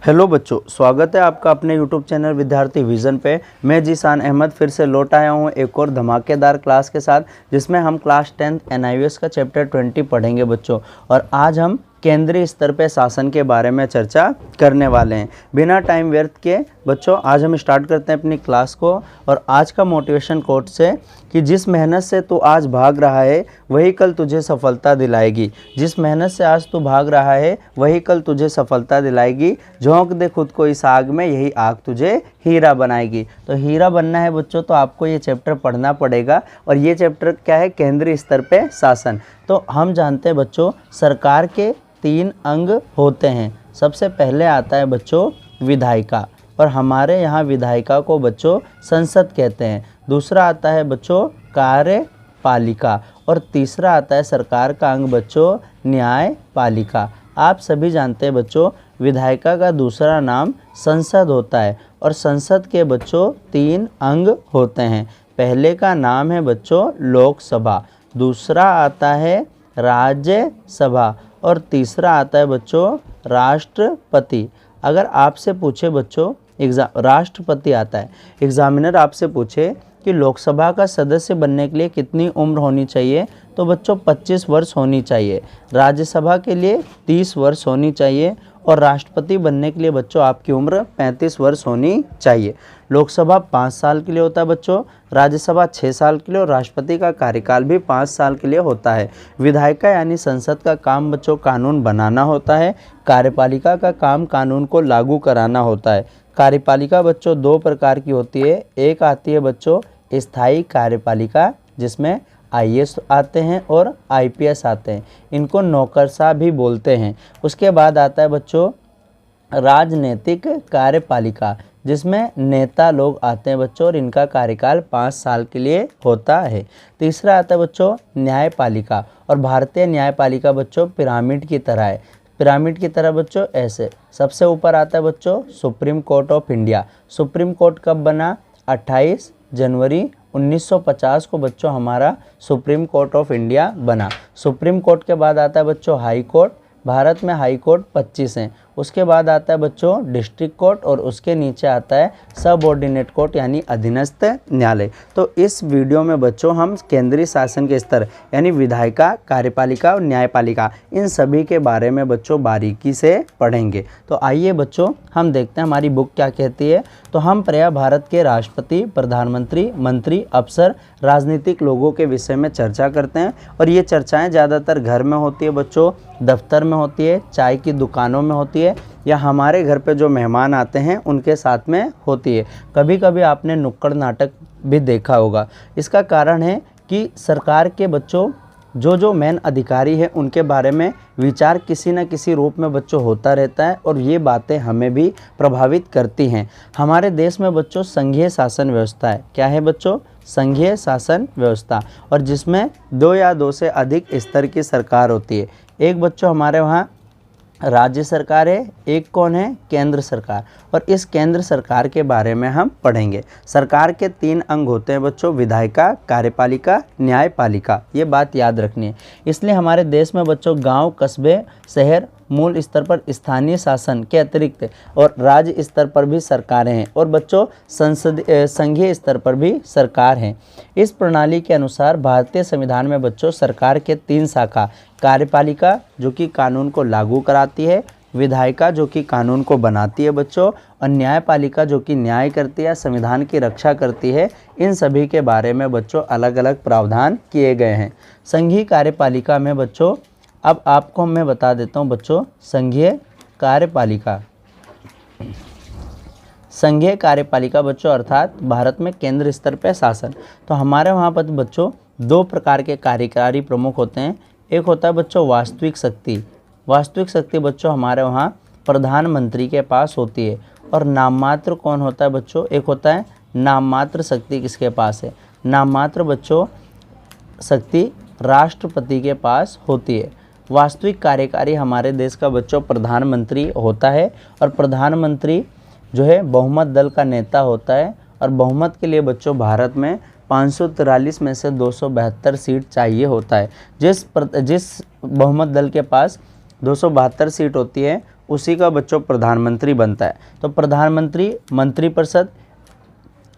Hello बच्चों, स्वागत है आपका अपने यूट्यूब चैनल विद्यार्थी विजन पे। मैं जीशान अहमद फिर से लौट आया हूँ एक और धमाकेदार क्लास के साथ, जिसमें हम क्लास 10th NIOS का चैप्टर 20 पढ़ेंगे बच्चों। और आज हम केंद्रीय स्तर पे शासन के बारे में चर्चा करने वाले हैं। बिना टाइम व्यर्थ के बच्चों आज हम स्टार्ट करते हैं अपनी क्लास को। और आज का मोटिवेशन कोट से कि जिस मेहनत से तू आज भाग रहा है वही कल तुझे सफलता दिलाएगी। जिस मेहनत से आज तू भाग रहा है वही कल तुझे सफलता दिलाएगी। झोंक दे खुद को इस आग में, यही आग तुझे हीरा बनाएगी। तो हीरा बनना है बच्चों तो आपको ये चैप्टर पढ़ना पड़ेगा। और ये चैप्टर क्या है? केंद्रीय स्तर पे शासन। तो हम जानते हैं बच्चों सरकार के 3 अंग होते हैं। सबसे पहले आता है बच्चों विधायिका, और हमारे यहाँ विधायिका को बच्चों संसद कहते हैं। दूसरा आता है बच्चों कार्यपालिका, और तीसरा आता है सरकार का अंग बच्चों न्यायपालिका। आप सभी जानते हैं बच्चों विधायिका का दूसरा नाम संसद होता है, और संसद के बच्चों 3 अंग होते हैं। पहले का नाम है बच्चों लोकसभा, दूसरा आता है राज्यसभा, और तीसरा आता है बच्चों राष्ट्रपति। अगर आपसे पूछे बच्चों राष्ट्रपति आता है, एग्जामिनर आपसे पूछे कि लोकसभा का सदस्य बनने के लिए कितनी उम्र होनी चाहिए, तो बच्चों 25 वर्ष होनी चाहिए। राज्यसभा के लिए 30 वर्ष होनी चाहिए, और राष्ट्रपति बनने के लिए बच्चों आपकी उम्र 35 वर्ष होनी चाहिए। लोकसभा 5 साल के लिए होता है बच्चों, राज्यसभा 6 साल के लिए, और राष्ट्रपति का कार्यकाल भी 5 साल के लिए होता है। विधायिका यानी संसद का काम बच्चों कानून बनाना होता है। कार्यपालिका का काम कानून को लागू कराना होता है। कार्यपालिका बच्चों 2 प्रकार की होती है। एक आती है बच्चों स्थायी कार्यपालिका, जिसमें IAS आते हैं और IPS आते हैं। इनको नौकरशाह भी बोलते हैं। उसके बाद आता है बच्चों राजनीतिक कार्यपालिका, जिसमें नेता लोग आते हैं बच्चों, और इनका कार्यकाल 5 साल के लिए होता है। तीसरा आता है बच्चों न्यायपालिका, और भारतीय न्यायपालिका बच्चों पिरामिड की तरह है। पिरामिड की तरह बच्चों ऐसे सबसे ऊपर आता है बच्चों supreme court of India. Supreme court कब बना? 28 जनवरी 1950 को बच्चों हमारा सुप्रीम कोर्ट ऑफ इंडिया बना। सुप्रीम कोर्ट के बाद आता है बच्चों हाई कोर्ट। भारत में हाई कोर्ट 25 हैं। उसके बाद आता है बच्चों डिस्ट्रिक्ट कोर्ट, और उसके नीचे आता है सबऑर्डिनेट कोर्ट यानी अधीनस्थ न्यायालय। तो इस वीडियो में बच्चों हम केंद्रीय शासन के स्तर यानी विधायिका, कार्यपालिका और न्यायपालिका, इन सभी के बारे में बच्चों बारीकी से पढ़ेंगे। तो आइए बच्चों हम देखते हैं हमारी बुक क्या कहती है। तो हम प्रायः भारत के राष्ट्रपति, प्रधानमंत्री, मंत्री, अफसर, राजनीतिक लोगों के विषय में चर्चा करते हैं। और ये चर्चाएँ ज़्यादातर घर में होती है बच्चों, दफ्तर में होती है, चाय की दुकानों में होती है, या हमारे घर पे जो मेहमान आते हैं उनके साथ में होती है। कभी कभी आपने नुक्कड़ नाटक भी देखा होगा। इसका कारण है कि सरकार के बच्चों जो मेन अधिकारी हैं उनके बारे में विचार किसी न किसी रूप में बच्चों होता रहता है, और ये बातें हमें भी प्रभावित करती हैं। हमारे देश में बच्चों संघीय शासन व्यवस्था है। क्या है बच्चों? संघीय शासन व्यवस्था, और जिसमें 2 या 2 से अधिक स्तर की सरकार होती है। एक बच्चों हमारे वहाँ राज्य सरकार है, एक कौन है? केंद्र सरकार। और इस केंद्र सरकार के बारे में हम पढ़ेंगे। सरकार के 3 अंग होते हैं बच्चों विधायिका, कार्यपालिका, न्यायपालिका। ये बात याद रखनी है। इसलिए हमारे देश में बच्चों गांव, कस्बे, शहर, मूल स्तर पर स्थानीय शासन के अतिरिक्त और राज्य स्तर पर भी सरकारें हैं, और बच्चों संघीय स्तर पर भी सरकार हैं। इस प्रणाली के अनुसार भारतीय संविधान में बच्चों सरकार के 3 शाखा, कार्यपालिका जो कि कानून को लागू कराती है, विधायिका जो कि कानून को बनाती है बच्चों, और न्यायपालिका जो कि न्याय करती है, संविधान की रक्षा करती है। इन सभी के बारे में बच्चों अलग अलग प्रावधान किए गए हैं। संघीय कार्यपालिका में बच्चों अब आपको मैं बता देता हूं बच्चों संघीय कार्यपालिका। संघीय कार्यपालिका बच्चों अर्थात भारत में केंद्र स्तर पर शासन। तो हमारे वहाँ पर बच्चों 2 प्रकार के कार्यकारी प्रमुख होते हैं। एक होता है बच्चों वास्तविक शक्ति। वास्तविक शक्ति बच्चों हमारे वहाँ प्रधानमंत्री के पास होती है। और नाममात्र कौन होता है बच्चों? एक होता है नाममात्र शक्ति। किसके पास है? नाममात्र बच्चों शक्ति राष्ट्रपति के पास होती है। वास्तविक कार्यकारी हमारे देश का बच्चों प्रधानमंत्री होता है, और प्रधानमंत्री जो है बहुमत दल का नेता होता है। और बहुमत के लिए बच्चों भारत में 543 में से 272 सीट चाहिए होता है। जिस बहुमत दल के पास 272 सीट होती है उसी का बच्चों प्रधानमंत्री बनता है। तो प्रधानमंत्री मंत्रिपरिषद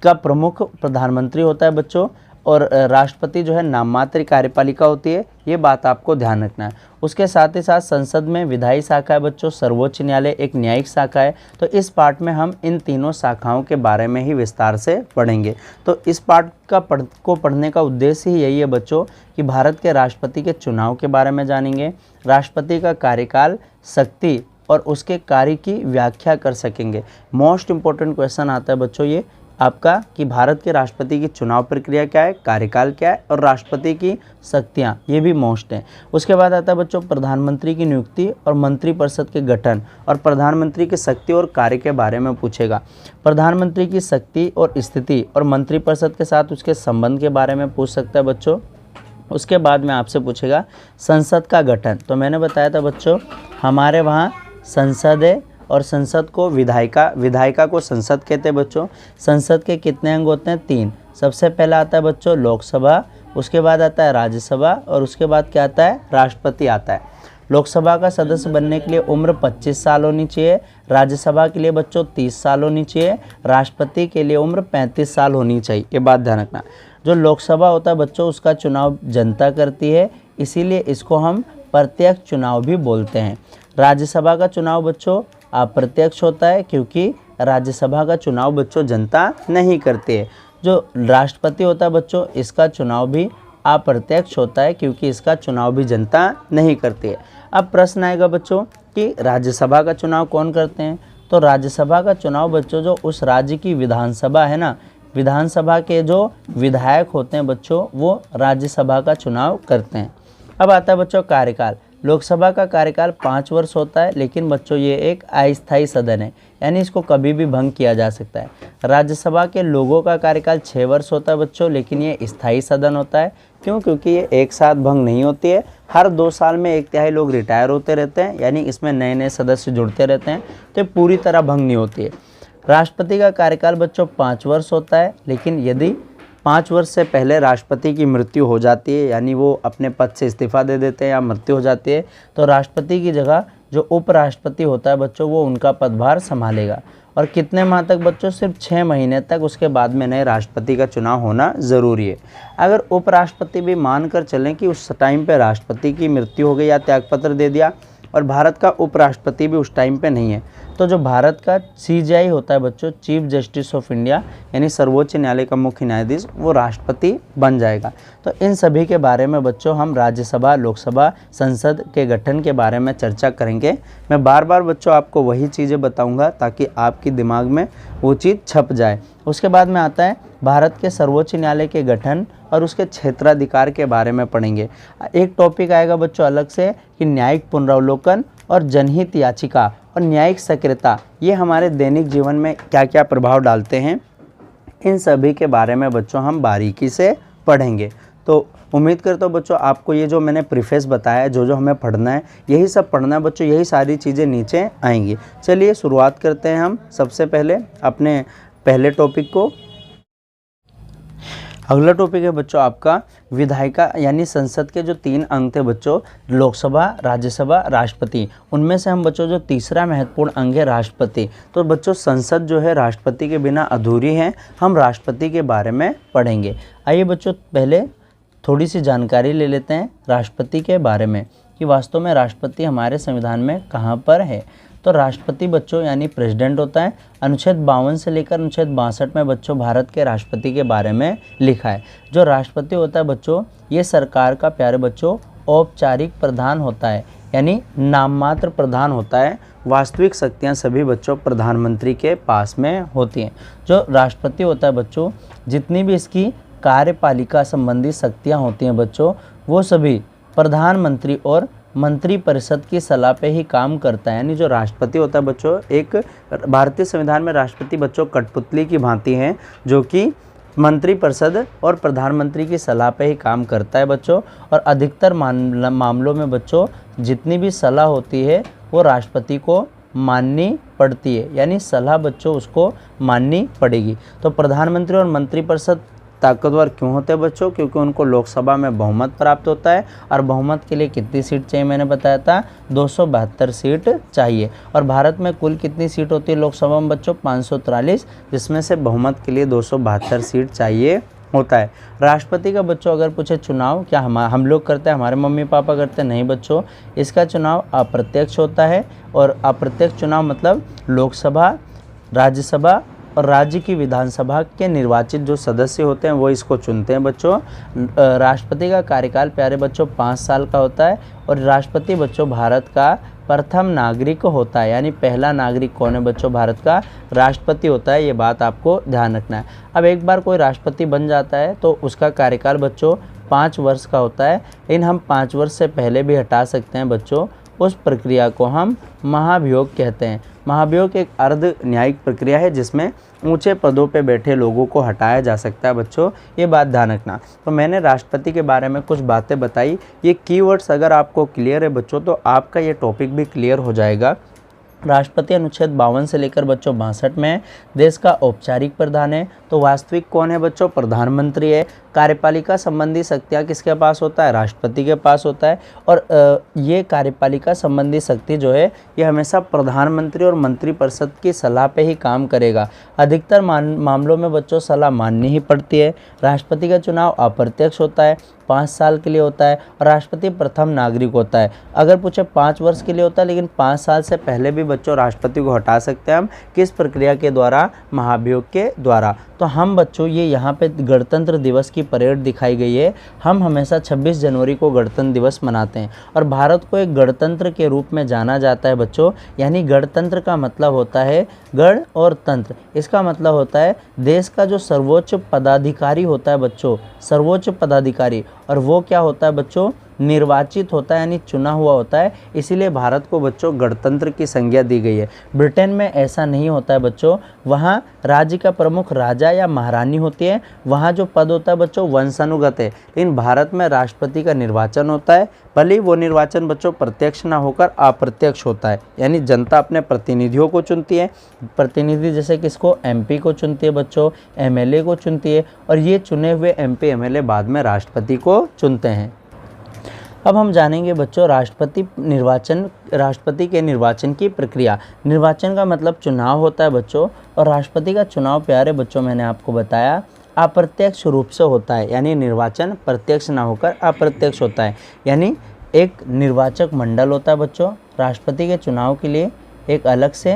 का प्रमुख प्रधानमंत्री होता है बच्चों, और राष्ट्रपति जो है नाम मात्र कार्यपालिका होती है, ये बात आपको ध्यान रखना है। उसके साथ ही साथ संसद में विधायी शाखा है बच्चों, सर्वोच्च न्यायालय एक न्यायिक शाखा है। तो इस पार्ट में हम इन तीनों शाखाओं के बारे में ही विस्तार से पढ़ेंगे। तो इस पार्ट को पढ़ने का उद्देश्य ही यही है बच्चों कि भारत के राष्ट्रपति के चुनाव के बारे में जानेंगे, राष्ट्रपति का कार्यकाल, शक्ति और उसके कार्य की व्याख्या कर सकेंगे। मोस्ट इम्पोर्टेंट क्वेश्चन आता है बच्चों ये आपका कि भारत के राष्ट्रपति की चुनाव प्रक्रिया क्या है, कार्यकाल क्या है और राष्ट्रपति की शक्तियाँ, ये भी मोस्ट हैं। उसके बाद आता है बच्चों प्रधानमंत्री की नियुक्ति और मंत्रिपरिषद के गठन, और प्रधानमंत्री की शक्ति और कार्य के बारे में पूछेगा। प्रधानमंत्री की शक्ति और स्थिति और मंत्रिपरिषद के साथ उसके संबंध के बारे में पूछ सकता है बच्चों। उसके बाद में आपसे पूछेगा संसद का गठन। तो मैंने बताया था बच्चों हमारे वहाँ संसद है और संसद को विधायिका को संसद कहते हैं बच्चों। संसद के कितने अंग होते हैं? 3। सबसे पहला आता है बच्चों लोकसभा, उसके बाद आता है राज्यसभा और उसके बाद क्या आता है? राष्ट्रपति आता है। लोकसभा का सदस्य बनने के लिए उम्र 25 साल होनी चाहिए, राज्यसभा के लिए बच्चों 30 साल होनी चाहिए, राष्ट्रपति के लिए उम्र 35 साल होनी चाहिए। ये बात ध्यान रखना। जो लोकसभा होता है बच्चों उसका चुनाव जनता करती है, इसीलिए इसको हम प्रत्यक्ष चुनाव भी बोलते हैं। राज्यसभा का चुनाव बच्चों अप्रत्यक्ष होता है क्योंकि राज्यसभा का चुनाव बच्चों जनता नहीं करती है। जो राष्ट्रपति होता है बच्चों इसका चुनाव भी अप्रत्यक्ष होता है क्योंकि इसका चुनाव भी जनता नहीं करती है। अब प्रश्न आएगा बच्चों कि राज्यसभा का चुनाव कौन करते हैं? तो राज्यसभा का चुनाव बच्चों जो उस राज्य की विधानसभा है ना, विधानसभा के जो विधायक होते हैं बच्चों वो राज्यसभा का चुनाव करते हैं। अब आता है बच्चों कार्यकाल। लोकसभा का कार्यकाल 5 वर्ष होता है, लेकिन बच्चों ये एक अस्थायी सदन है, यानी इसको कभी भी भंग किया जा सकता है। राज्यसभा के लोगों का कार्यकाल 6 वर्ष होता है बच्चों, लेकिन ये स्थायी सदन होता है। क्यों? क्योंकि ये एक साथ भंग नहीं होती है, हर 2 साल में 1/3 लोग रिटायर होते रहते हैं, यानी इसमें नए नए सदस्य जुड़ते रहते हैं, तो पूरी तरह भंग नहीं होती है। राष्ट्रपति का कार्यकाल बच्चों 5 वर्ष होता है, लेकिन यदि 5 वर्ष से पहले राष्ट्रपति की मृत्यु हो जाती है, यानी वो अपने पद से इस्तीफा दे देते हैं या मृत्यु हो जाती है, तो राष्ट्रपति की जगह जो उपराष्ट्रपति होता है बच्चों वो उनका पदभार संभालेगा। और कितने माह तक बच्चों? सिर्फ 6 महीने तक। उसके बाद में नए राष्ट्रपति का चुनाव होना ज़रूरी है। अगर उपराष्ट्रपति भी मानकर चलें कि उस टाइम पे राष्ट्रपति की मृत्यु हो गई या त्यागपत्र दे दिया और भारत का उपराष्ट्रपति भी उस टाइम पे नहीं है, तो जो भारत का CJI होता है बच्चों, चीफ जस्टिस ऑफ इंडिया, यानी सर्वोच्च न्यायालय का मुख्य न्यायाधीश, वो राष्ट्रपति बन जाएगा। तो इन सभी के बारे में बच्चों हम राज्यसभा, लोकसभा, संसद के गठन के बारे में चर्चा करेंगे। मैं बार बार बच्चों आपको वही चीज़ें बताऊंगा ताकि आपकी दिमाग में वो चीज़ छप जाए। उसके बाद में आता है भारत के सर्वोच्च न्यायालय के गठन और उसके क्षेत्राधिकार के बारे में पढ़ेंगे। एक टॉपिक आएगा बच्चों अलग से कि न्यायिक पुनरावलोकन और जनहित याचिका और न्यायिक सक्रियता, ये हमारे दैनिक जीवन में क्या क्या प्रभाव डालते हैं, इन सभी के बारे में बच्चों हम बारीकी से पढ़ेंगे। तो उम्मीद करता हूँ बच्चों आपको ये जो मैंने प्रीफेस बताया है, जो हमें पढ़ना है, यही सब पढ़ना है बच्चों, यही सारी चीज़ें नीचे आएंगी। चलिए शुरुआत करते हैं हम सबसे पहले अपने पहले टॉपिक को। अगला टॉपिक है बच्चों आपका विधायिका, यानी संसद के जो 3 अंग थे बच्चों, लोकसभा, राज्यसभा, राष्ट्रपति, उनमें से हम बच्चों जो तीसरा महत्वपूर्ण अंग है राष्ट्रपति। तो बच्चों संसद जो है राष्ट्रपति के बिना अधूरी है। हम राष्ट्रपति के बारे में पढ़ेंगे। आइए बच्चों पहले थोड़ी सी जानकारी ले लेते हैं राष्ट्रपति के बारे में कि वास्तव में राष्ट्रपति हमारे संविधान में कहाँ पर है। तो राष्ट्रपति बच्चों यानी प्रेसिडेंट होता है। अनुच्छेद 52 से लेकर अनुच्छेद 62 में बच्चों भारत के राष्ट्रपति के बारे में लिखा है। जो राष्ट्रपति होता है बच्चों ये सरकार का प्यारे बच्चों औपचारिक प्रधान होता है, यानी नाम मात्र प्रधान होता है। वास्तविक शक्तियाँ सभी बच्चों प्रधानमंत्री के पास में होती हैं। जो राष्ट्रपति होता है बच्चों जितनी भी इसकी कार्यपालिका संबंधी शक्तियाँ होती हैं बच्चों वो सभी प्रधानमंत्री और मंत्रिपरिषद की सलाह पे ही काम करता है। यानी जो राष्ट्रपति होता है बच्चों, एक भारतीय संविधान में राष्ट्रपति बच्चों कठपुतली की भांति हैं जो कि मंत्रिपरिषद और प्रधानमंत्री की सलाह पे ही काम करता है बच्चों। और अधिकतर मामलों में बच्चों जितनी भी सलाह होती है वो राष्ट्रपति को माननी पड़ती है, यानी सलाह बच्चों उसको माननी पड़ेगी। तो प्रधानमंत्री और मंत्रिपरिषद ताकतवर क्यों होते हैं बच्चों? क्योंकि उनको लोकसभा में बहुमत प्राप्त होता है, और बहुमत के लिए कितनी सीट चाहिए मैंने बताया था, 272 सीट चाहिए। और भारत में कुल कितनी सीट होती है लोकसभा में बच्चों? 543, जिसमें से बहुमत के लिए 272 सीट चाहिए होता है। राष्ट्रपति का बच्चों अगर पूछे चुनाव क्या हम लोग करते हैं, हमारे मम्मी पापा करते हैं? नहीं बच्चों, इसका चुनाव अप्रत्यक्ष होता है। और अप्रत्यक्ष चुनाव मतलब लोकसभा, राज्यसभा और राज्य की विधानसभा के निर्वाचित जो सदस्य होते हैं वो इसको चुनते हैं बच्चों। राष्ट्रपति का कार्यकाल प्यारे बच्चों 5 साल का होता है, और राष्ट्रपति बच्चों भारत का प्रथम नागरिक होता है। यानी पहला नागरिक कौन है बच्चों? भारत का राष्ट्रपति होता है। ये बात आपको ध्यान रखना है। अब एक बार कोई राष्ट्रपति बन जाता है तो उसका कार्यकाल बच्चों 5 वर्ष का होता है, लेकिन हम 5 वर्ष से पहले भी हटा सकते हैं बच्चों। उस प्रक्रिया को हम महाभियोग कहते हैं। महाभियोग एक अर्ध न्यायिक प्रक्रिया है जिसमें ऊंचे पदों पे बैठे लोगों को हटाया जा सकता है बच्चों, ये बात ध्यान रखना। तो मैंने राष्ट्रपति के बारे में कुछ बातें बताई। ये कीवर्ड्स अगर आपको क्लियर है बच्चों तो आपका ये टॉपिक भी क्लियर हो जाएगा। राष्ट्रपति अनुच्छेद 52 से लेकर बच्चों 62 में देश का औपचारिक प्रधान है। तो वास्तविक कौन है बच्चों? प्रधानमंत्री है। कार्यपालिका संबंधी शक्तियाँ किसके पास होता है? राष्ट्रपति के पास होता है। और ये कार्यपालिका संबंधी शक्ति जो है ये हमेशा प्रधानमंत्री और मंत्रिपरिषद की सलाह पे ही काम करेगा। अधिकतर मामलों में बच्चों सलाह माननी ही पड़ती है। राष्ट्रपति का चुनाव अप्रत्यक्ष होता है, 5 साल के लिए होता है, और राष्ट्रपति प्रथम नागरिक होता है। अगर पूछे 5 वर्ष के लिए होता है, लेकिन 5 साल से पहले भी बच्चों राष्ट्रपति को हटा सकते हैं हम। किस प्रक्रिया के द्वारा? महाभियोग के द्वारा। तो हम बच्चों ये यहाँ पे गणतंत्र दिवस की परेड दिखाई गई है। हम हमेशा 26 जनवरी को गणतंत्र दिवस मनाते हैं, और भारत को एक गणतंत्र के रूप में जाना जाता है बच्चों। यानी गणतंत्र का मतलब होता है गण और तंत्र। इसका मतलब होता है देश का जो सर्वोच्च पदाधिकारी होता है बच्चों, सर्वोच्च पदाधिकारी, और वो क्या होता है बच्चों? निर्वाचित होता है, यानी चुना हुआ होता है। इसीलिए भारत को बच्चों गणतंत्र की संज्ञा दी गई है। ब्रिटेन में ऐसा नहीं होता है बच्चों, वहाँ राज्य का प्रमुख राजा या महारानी होती है, वहाँ जो पद होता है बच्चों वंशानुगत है। लेकिन भारत में राष्ट्रपति का निर्वाचन होता है, भले ही वो निर्वाचन बच्चों प्रत्यक्ष ना होकर अप्रत्यक्ष होता है। यानी जनता अपने प्रतिनिधियों को चुनती है। प्रतिनिधि जैसे किसको? एमपी को चुनती है बच्चों, एमएलए को चुनती है, और ये चुने हुए एमपी एमएलए बाद में राष्ट्रपति को चुनते हैं। अब हम जानेंगे बच्चों राष्ट्रपति के निर्वाचन की प्रक्रिया। निर्वाचन का मतलब चुनाव होता है बच्चों, और राष्ट्रपति का चुनाव प्यारे बच्चों मैंने आपको बताया अप्रत्यक्ष रूप से होता है। यानी निर्वाचन प्रत्यक्ष ना होकर अप्रत्यक्ष होता है। यानी एक निर्वाचक मंडल होता है बच्चों। राष्ट्रपति के चुनाव के लिए एक अलग से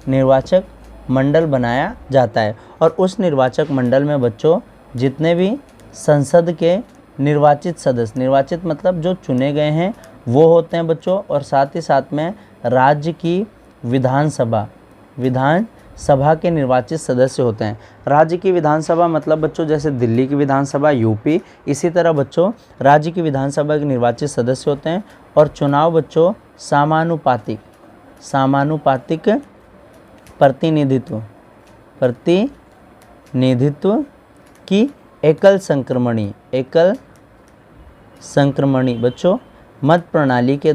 निर्वाचक मंडल बनाया जाता है, और उस निर्वाचक मंडल में बच्चों जितने भी संसद के निर्वाचित सदस्य, निर्वाचित मतलब जो चुने गए हैं वो होते हैं बच्चों, और साथ ही साथ में राज्य की विधानसभा के निर्वाचित सदस्य होते हैं। राज्य की विधानसभा मतलब बच्चों जैसे दिल्ली की विधानसभा, यूपी, इसी तरह बच्चों राज्य की विधानसभा के निर्वाचित सदस्य होते हैं। और चुनाव बच्चों समानुपातिक प्रतिनिधित्व की एकल संक्रमणी बच्चों मत प्रणाली के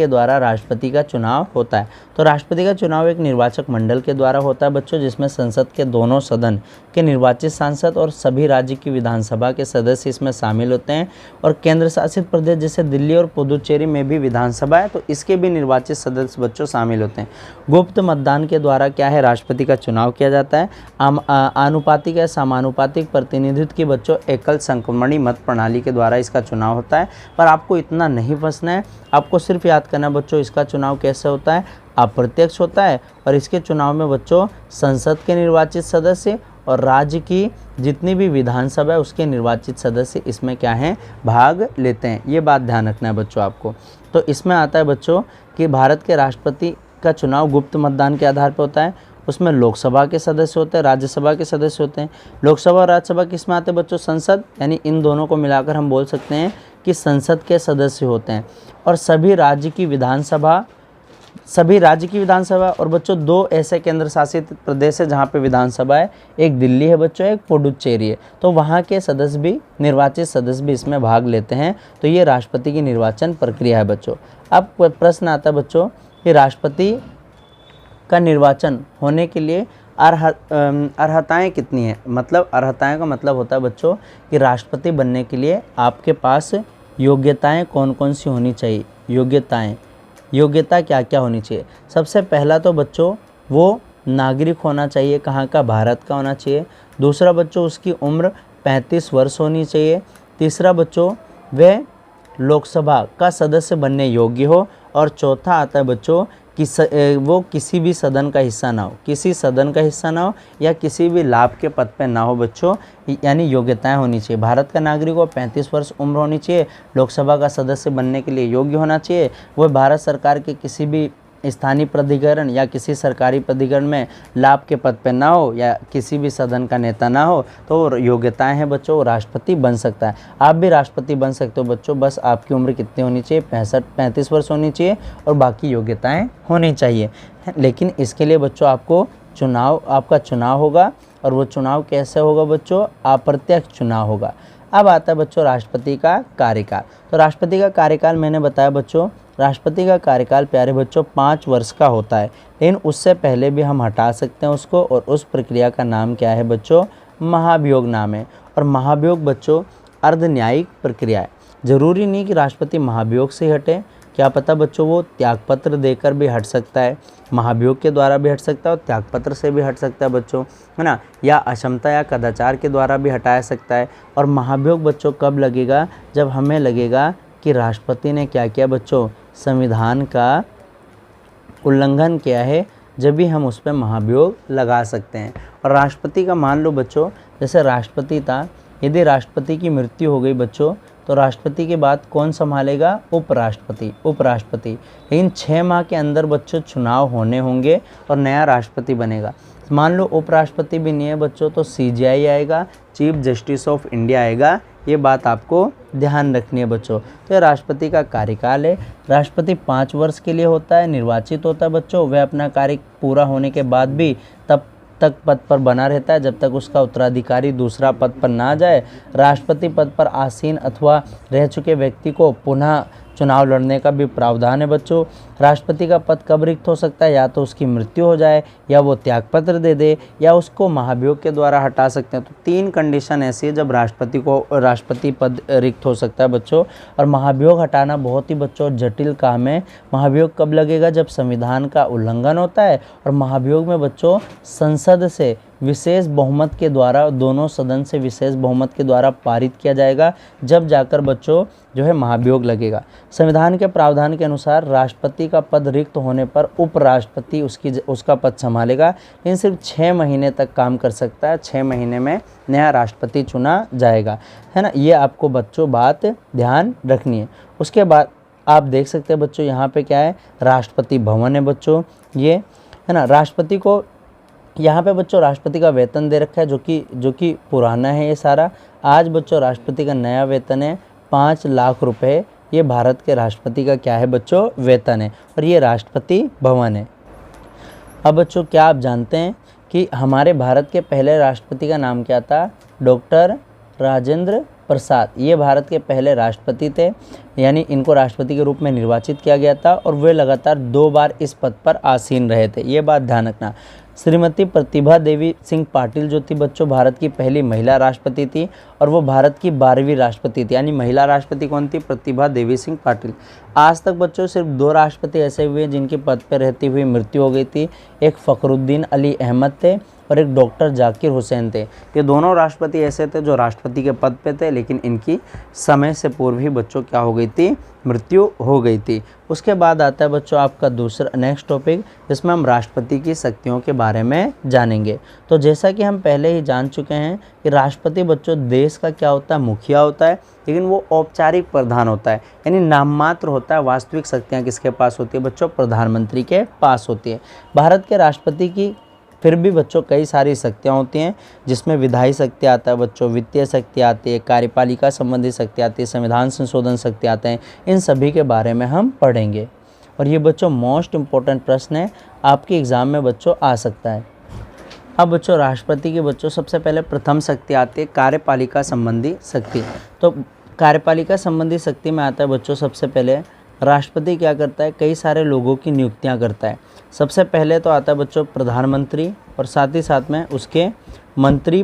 द्वारा राष्ट्रपति का चुनाव होता है। तो राष्ट्रपति का चुनाव एक निर्वाचक मंडल के द्वारा होता है बच्चों, जिसमें संसद के दोनों सदन के निर्वाचित सांसद और सभी राज्य की विधानसभा के सदस्य इसमें शामिल होते हैं। और केंद्र शासित प्रदेश जैसे दिल्ली और पुदुचेरी में भी विधानसभा है, तो इसके भी निर्वाचित सदस्य बच्चों शामिल होते हैं। गुप्त मतदान के द्वारा क्या है? राष्ट्रपति का चुनाव किया जाता है। आनुपातिक या समानुपातिक प्रतिनिधित्व की बच्चों एकल संक्रमणी मत प्रणाली के द्वारा इसका चुनाव होता है। पर आपको इतना नहीं फंसना है, आपको सिर्फ याद करना बच्चों इसका चुनाव कैसे होता है? अप्रत्यक्ष होता है। और इसके चुनाव में बच्चों संसद के निर्वाचित सदस्य और राज्य की जितनी भी विधानसभा है उसके निर्वाचित सदस्य इसमें क्या हैं? भाग लेते हैं। ये बात ध्यान रखना है बच्चों आपको। तो इसमें आता है बच्चों कि भारत के राष्ट्रपति का चुनाव गुप्त मतदान के आधार पर होता है। उसमें लोकसभा के सदस्य होते हैं, राज्यसभा के सदस्य होते हैं। लोकसभा और राज्यसभा किस में आते हैं बच्चों? संसद, यानी इन दोनों को मिलाकर हम बोल सकते हैं कि संसद के सदस्य होते हैं। और सभी राज्य की विधानसभा और बच्चों 2 ऐसे केंद्र शासित प्रदेश है जहाँ पे विधानसभा है, एक दिल्ली है बच्चों, एक पुडुचेरी है। तो वहाँ के सदस्य भी, निर्वाचित सदस्य भी इसमें भाग लेते हैं। तो ये राष्ट्रपति की निर्वाचन प्रक्रिया है बच्चों। अब प्रश्न आता है बच्चों कि राष्ट्रपति का निर्वाचन होने के लिए अर्हताएं कितनी हैं, मतलब अर्हताएं का मतलब होता है बच्चों कि राष्ट्रपति बनने के लिए आपके पास योग्यताएं कौन कौन सी होनी चाहिए। योग्यता क्या क्या होनी चाहिए। सबसे पहला तो बच्चों वो नागरिक होना चाहिए, कहाँ का, भारत का होना चाहिए। दूसरा बच्चों उसकी उम्र 35 वर्ष होनी चाहिए। तीसरा बच्चों वह लोकसभा का सदस्य बनने योग्य हो। और चौथा आता है बच्चों कि वो किसी भी सदन का हिस्सा ना हो, या किसी भी लाभ के पद पे ना हो बच्चों, यानी योग्यताएं होनी चाहिए। भारत का नागरिक हो, 35 वर्ष उम्र होनी चाहिए, लोकसभा का सदस्य बनने के लिए योग्य होना चाहिए, वह भारत सरकार के किसी भी स्थानीय प्राधिकरण या किसी सरकारी प्राधिकरण में लाभ के पद पे ना हो, या किसी भी सदन का नेता ना हो, तो योग्यताएं हैं बच्चों, राष्ट्रपति बन सकता है। आप भी राष्ट्रपति बन सकते हो बच्चों, बस आपकी उम्र कितनी होनी चाहिए, 35 वर्ष होनी चाहिए, और बाकी योग्यताएं होनी चाहिए। लेकिन इसके लिए बच्चों आपका चुनाव होगा, और वो चुनाव कैसे होगा बच्चों, अप्रत्यक्ष चुनाव होगा। अब आता है बच्चों राष्ट्रपति का कार्यकाल। तो राष्ट्रपति का कार्यकाल मैंने बताया बच्चों, राष्ट्रपति का कार्यकाल प्यारे बच्चों 5 वर्ष का होता है, लेकिन उससे पहले भी हम हटा सकते हैं उसको, और उस प्रक्रिया का नाम क्या है बच्चों, महाभियोग नाम है। और महाभियोग बच्चों अर्धन्यायिक प्रक्रिया है। जरूरी नहीं कि राष्ट्रपति महाभियोग से हटे, क्या पता बच्चों वो त्यागपत्र देकर भी हट सकता है, महाभियोग के द्वारा भी हट सकता है और त्यागपत्र से भी हट सकता है बच्चों, है ना, या अक्षमता या कदाचार के द्वारा भी हटाया सकता है। और महाभियोग बच्चों कब लगेगा, जब हमें लगेगा कि राष्ट्रपति ने क्या किया बच्चों, संविधान का उल्लंघन किया है, जब भी हम उस पर महाभियोग लगा सकते हैं। और राष्ट्रपति का मान लो बच्चों, जैसे राष्ट्रपति था, यदि राष्ट्रपति की मृत्यु हो गई बच्चों, तो राष्ट्रपति के बाद कौन संभालेगा, उपराष्ट्रपति। लेकिन 6 माह के अंदर बच्चों चुनाव होने होंगे और नया राष्ट्रपति बनेगा। मान लो उपराष्ट्रपति भी नहीं है बच्चों, तो CJI आएगा, चीफ जस्टिस ऑफ इंडिया आएगा। ये बात आपको ध्यान रखनी है बच्चों। तो ये राष्ट्रपति का कार्यकाल है। राष्ट्रपति 5 वर्ष के लिए होता है, निर्वाचित होता है बच्चों। वह अपना कार्य पूरा होने के बाद भी तब तक पद पर बना रहता है जब तक उसका उत्तराधिकारी दूसरा पद पर ना जाए। राष्ट्रपति पद पर आसीन अथवा रह चुके व्यक्ति को पुनः चुनाव लड़ने का भी प्रावधान है बच्चों। राष्ट्रपति का पद कब रिक्त हो सकता है, या तो उसकी मृत्यु हो जाए, या वो त्यागपत्र दे दे, या उसको महाभियोग के द्वारा हटा सकते हैं। तो 3 कंडीशन ऐसी है जब राष्ट्रपति पद रिक्त हो सकता है बच्चों। और महाभियोग हटाना बहुत ही बच्चों जटिल काम है। महाभियोग कब लगेगा, जब संविधान का उल्लंघन होता है। और महाभियोग में बच्चों संसद से विशेष बहुमत के द्वारा, दोनों सदन से विशेष बहुमत के द्वारा पारित किया जाएगा, जब जाकर बच्चों जो है महाभियोग लगेगा। संविधान के प्रावधान के अनुसार राष्ट्रपति का पद रिक्त होने पर उपराष्ट्रपति उसका पद संभालेगा, लेकिन सिर्फ 6 महीने तक काम कर सकता है। 6 महीने में नया राष्ट्रपति चुना जाएगा, है ना। ये आपको बच्चों बात ध्यान रखनी है। उसके बाद आप देख सकते हैं बच्चों, यहाँ पे क्या है, राष्ट्रपति भवन है बच्चों, ये है ना। राष्ट्रपति को यहाँ पे बच्चों राष्ट्रपति का वेतन दे रखा है, जो कि पुराना है ये सारा। आज बच्चों राष्ट्रपति का नया वेतन है 5 लाख रुपए। ये भारत के राष्ट्रपति का क्या है बच्चों, वेतन है। और ये राष्ट्रपति भवन है। अब बच्चों क्या आप जानते हैं कि हमारे भारत के पहले राष्ट्रपति का नाम क्या था, डॉक्टर राजेंद्र प्रसाद। ये भारत के पहले राष्ट्रपति थे, यानी इनको राष्ट्रपति के रूप में निर्वाचित किया गया था, और वे लगातार 2 बार इस पद पर आसीन रहे थे। ये बात ध्यान रखना। श्रीमती प्रतिभा देवी सिंह पाटिल जो थी बच्चों, भारत की पहली महिला राष्ट्रपति थी, और वो भारत की 12वीं राष्ट्रपति थी। यानी महिला राष्ट्रपति कौन थी, प्रतिभा देवी सिंह पाटिल। आज तक बच्चों सिर्फ 2 राष्ट्रपति ऐसे हुए जिनकी पद पर रहती हुई मृत्यु हो गई थी। एक फ़खरुद्दीन अली अहमद थे, और एक डॉक्टर जाकिर हुसैन थे। ये दोनों राष्ट्रपति ऐसे थे जो राष्ट्रपति के पद पे थे, लेकिन इनकी समय से पूर्व ही बच्चों क्या हो गई थी, मृत्यु हो गई थी। उसके बाद आता है बच्चों आपका दूसरा नेक्स्ट टॉपिक, जिसमें हम राष्ट्रपति की शक्तियों के बारे में जानेंगे। तो जैसा कि हम पहले ही जान चुके हैं कि राष्ट्रपति बच्चों देश का क्या होता है, मुखिया होता है, लेकिन वो औपचारिक प्रधान होता है, यानी नाममात्र होता है। वास्तविक शक्तियाँ किसके पास होती है बच्चों, प्रधानमंत्री के पास होती है। भारत के राष्ट्रपति की फिर भी बच्चों कई सारी शक्तियाँ होती हैं, जिसमें विधायी शक्ति आता है बच्चों, वित्तीय शक्ति आती है, कार्यपालिका संबंधी शक्ति आती है, संविधान संशोधन शक्ति आते हैं। इन सभी के बारे में हम पढ़ेंगे। और ये बच्चों मोस्ट इम्पोर्टेंट प्रश्न है, आपके एग्ज़ाम में बच्चों आ सकता है। अब बच्चों राष्ट्रपति की बच्चों सबसे पहले प्रथम शक्ति आती है कार्यपालिका संबंधी शक्ति। तो कार्यपालिका संबंधी शक्ति में आता है बच्चों सबसे पहले राष्ट्रपति क्या करता है, कई सारे लोगों की नियुक्तियां करता है। सबसे पहले तो आता है बच्चों प्रधानमंत्री, और साथ ही साथ में उसके मंत्री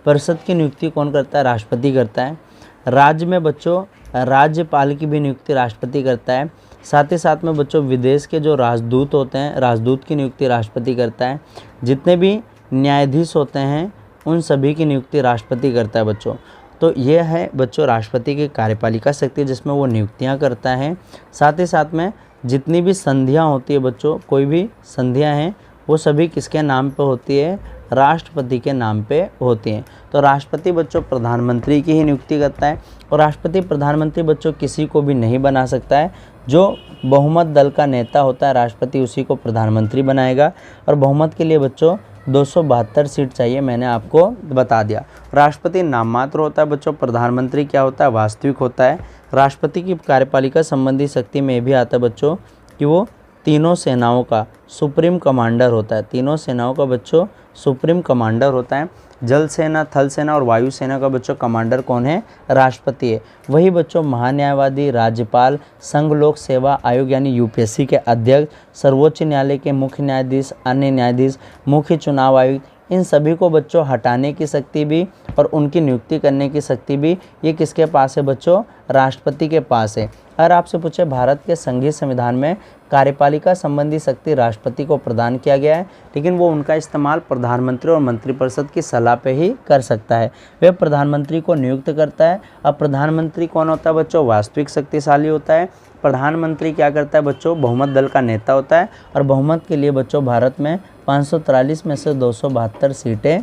परिषद की नियुक्ति कौन करता है, राष्ट्रपति करता है। राज्य में बच्चों राज्यपाल की भी नियुक्ति राष्ट्रपति करता है। साथ ही साथ में बच्चों विदेश के जो राजदूत होते हैं, राजदूत की नियुक्ति राष्ट्रपति करता है। जितने भी न्यायाधीश होते हैं उन सभी की नियुक्ति राष्ट्रपति करता है बच्चों। तो ये है बच्चों राष्ट्रपति की कार्यपालिका शक्ति, जिसमें वो नियुक्तियां करता है। साथ ही साथ में जितनी भी संधियां होती है बच्चों, कोई भी संधियां हैं वो सभी किसके नाम पे होती है, राष्ट्रपति के नाम पे होती हैं। तो राष्ट्रपति बच्चों प्रधानमंत्री की ही नियुक्ति करता है, और राष्ट्रपति प्रधानमंत्री बच्चों किसी को भी नहीं बना सकता है। जो बहुमत दल का नेता होता है राष्ट्रपति उसी को प्रधानमंत्री बनाएगा, और बहुमत के लिए बच्चों 272 सीट चाहिए, मैंने आपको बता दिया। राष्ट्रपति नाम मात्र होता है बच्चों, प्रधानमंत्री क्या होता है, वास्तविक होता है। राष्ट्रपति की कार्यपालिका संबंधी शक्ति में भी आता है बच्चों कि वो तीनों सेनाओं का सुप्रीम कमांडर होता है। तीनों सेनाओं का बच्चों सुप्रीम कमांडर होता है। जल सेना, थल सेना और वायु सेना का बच्चों कमांडर कौन है, राष्ट्रपति है। वही बच्चों महान्यायवादी, राज्यपाल, संघ लोक सेवा आयोग यानी यूपीएससी के अध्यक्ष, सर्वोच्च न्यायालय के मुख्य न्यायाधीश, अन्य न्यायाधीश, मुख्य चुनाव आयुक्त, इन सभी को बच्चों हटाने की शक्ति भी और उनकी नियुक्ति करने की शक्ति भी ये किसके पास है बच्चों, राष्ट्रपति के पास है। अगर आपसे पूछे भारत के संघीय संविधान में कार्यपालिका संबंधी शक्ति राष्ट्रपति को प्रदान किया गया है, लेकिन वो उनका इस्तेमाल प्रधानमंत्री और मंत्रिपरिषद की सलाह पे ही कर सकता है। वह प्रधानमंत्री को नियुक्त करता है। अब प्रधानमंत्री कौन होता है बच्चों, वास्तविक शक्तिशाली होता है। प्रधानमंत्री क्या करता है बच्चों, बहुमत दल का नेता होता है, और बहुमत के लिए बच्चों भारत में 543 में से 272 सीटें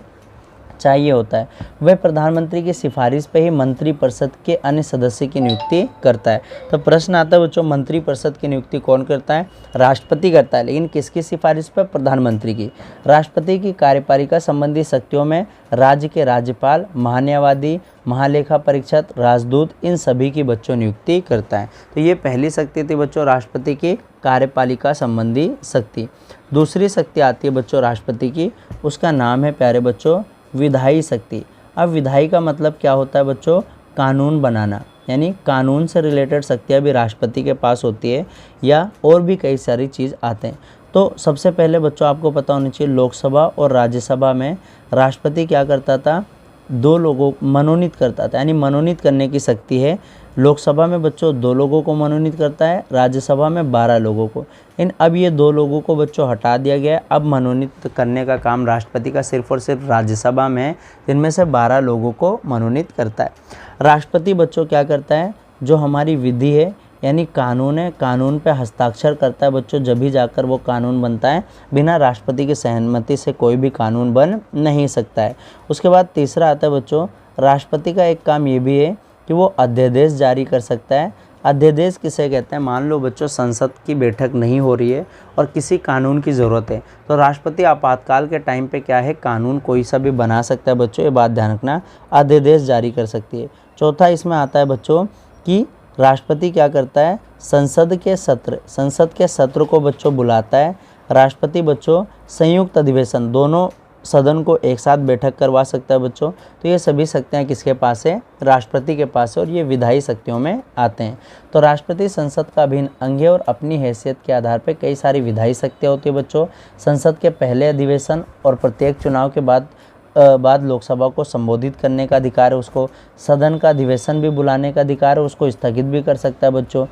चाहिए होता है। वह प्रधानमंत्री की सिफारिश पे ही मंत्रिपरिषद के अन्य सदस्य की नियुक्ति करता है। तो प्रश्न आता है बच्चों, मंत्रिपरिषद की नियुक्ति कौन करता है, राष्ट्रपति करता है, लेकिन किसकी सिफारिश पर, प्रधानमंत्री की। राष्ट्रपति की कार्यपालिका संबंधी शक्तियों में राज्य के राज्यपाल, महान्यायवादी, महालेखा परीक्षक, राजदूत, इन सभी की बच्चों नियुक्ति करता है। तो ये पहली शक्ति थी बच्चों राष्ट्रपति की कार्यपालिका संबंधी शक्ति। दूसरी शक्ति आती है बच्चों राष्ट्रपति की, उसका नाम है प्यारे बच्चों विधायी शक्ति। अब विधायी का मतलब क्या होता है बच्चों, कानून बनाना, यानी कानून से रिलेटेड शक्तियाँ भी राष्ट्रपति के पास होती है, या और भी कई सारी चीज़ आते हैं। तो सबसे पहले बच्चों आपको पता होना चाहिए, लोकसभा और राज्यसभा में राष्ट्रपति क्या करता था, 2 लोगों मनोनीत करता था, यानी मनोनीत करने की शक्ति है। लोकसभा में बच्चों 2 लोगों को मनोनीत करता है, राज्यसभा में 12 लोगों को। अब ये 2 लोगों को बच्चों हटा दिया गया है। अब मनोनीत करने का काम राष्ट्रपति का सिर्फ और सिर्फ राज्यसभा में है, जिनमें से 12 लोगों को मनोनीत करता है। राष्ट्रपति बच्चों क्या करता है, जो हमारी विधि है यानी कानून है, कानून पे हस्ताक्षर करता है बच्चों, जब भी जाकर वो कानून बनता है। बिना राष्ट्रपति की सहमति से कोई भी कानून बन नहीं सकता है। उसके बाद तीसरा आता है बच्चों, राष्ट्रपति का एक काम ये भी है कि वो अध्यादेश जारी कर सकता है। अध्यादेश किसे कहते हैं, मान लो बच्चों संसद की बैठक नहीं हो रही है और किसी कानून की ज़रूरत है, तो राष्ट्रपति आपातकाल के टाइम पे क्या है, कानून कोई सा भी बना सकता है बच्चों, ये बात ध्यान रखना, अध्यादेश जारी कर सकती है। चौथा इसमें आता है बच्चों कि राष्ट्रपति क्या करता है, संसद के सत्र को बच्चों बुलाता है। राष्ट्रपति बच्चों संयुक्त अधिवेशन, दोनों सदन को एक साथ बैठक करवा सकता है बच्चों। तो ये सभी शक्तियाँ किसके पास है, राष्ट्रपति के पास है, और ये विधायी शक्तियों में आते हैं। तो राष्ट्रपति संसद का अभिन्न अंग है, और अपनी हैसियत के आधार पर कई सारी विधायी शक्तियाँ होती है बच्चों। संसद के पहले अधिवेशन और प्रत्येक चुनाव के बाद लोकसभा को संबोधित करने का अधिकार है उसको। सदन का अधिवेशन भी बुलाने का अधिकार है, उसको स्थगित भी कर सकता है बच्चों।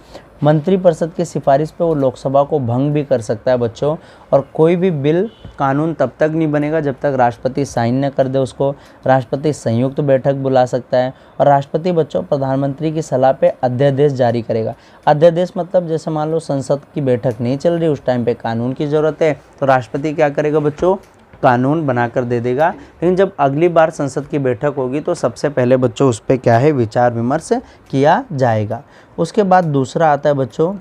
मंत्रिपरिषद की सिफारिश पे वो लोकसभा को भंग भी कर सकता है बच्चों। और कोई भी बिल, कानून तब तक नहीं बनेगा जब तक राष्ट्रपति साइन न कर दे उसको। राष्ट्रपति संयुक्त बैठक बुला सकता है, और राष्ट्रपति बच्चों प्रधानमंत्री की सलाह पे अध्यादेश जारी करेगा। अध्यादेश मतलब जैसे मान लो संसद की बैठक नहीं चल रही, उस टाइम पे कानून की ज़रूरत है, तो राष्ट्रपति क्या करेगा बच्चों, कानून बनाकर दे देगा। लेकिन जब अगली बार संसद की बैठक होगी तो सबसे पहले बच्चों उस पर क्या है, विचार विमर्श किया जाएगा। उसके बाद दूसरा आता है बच्चों,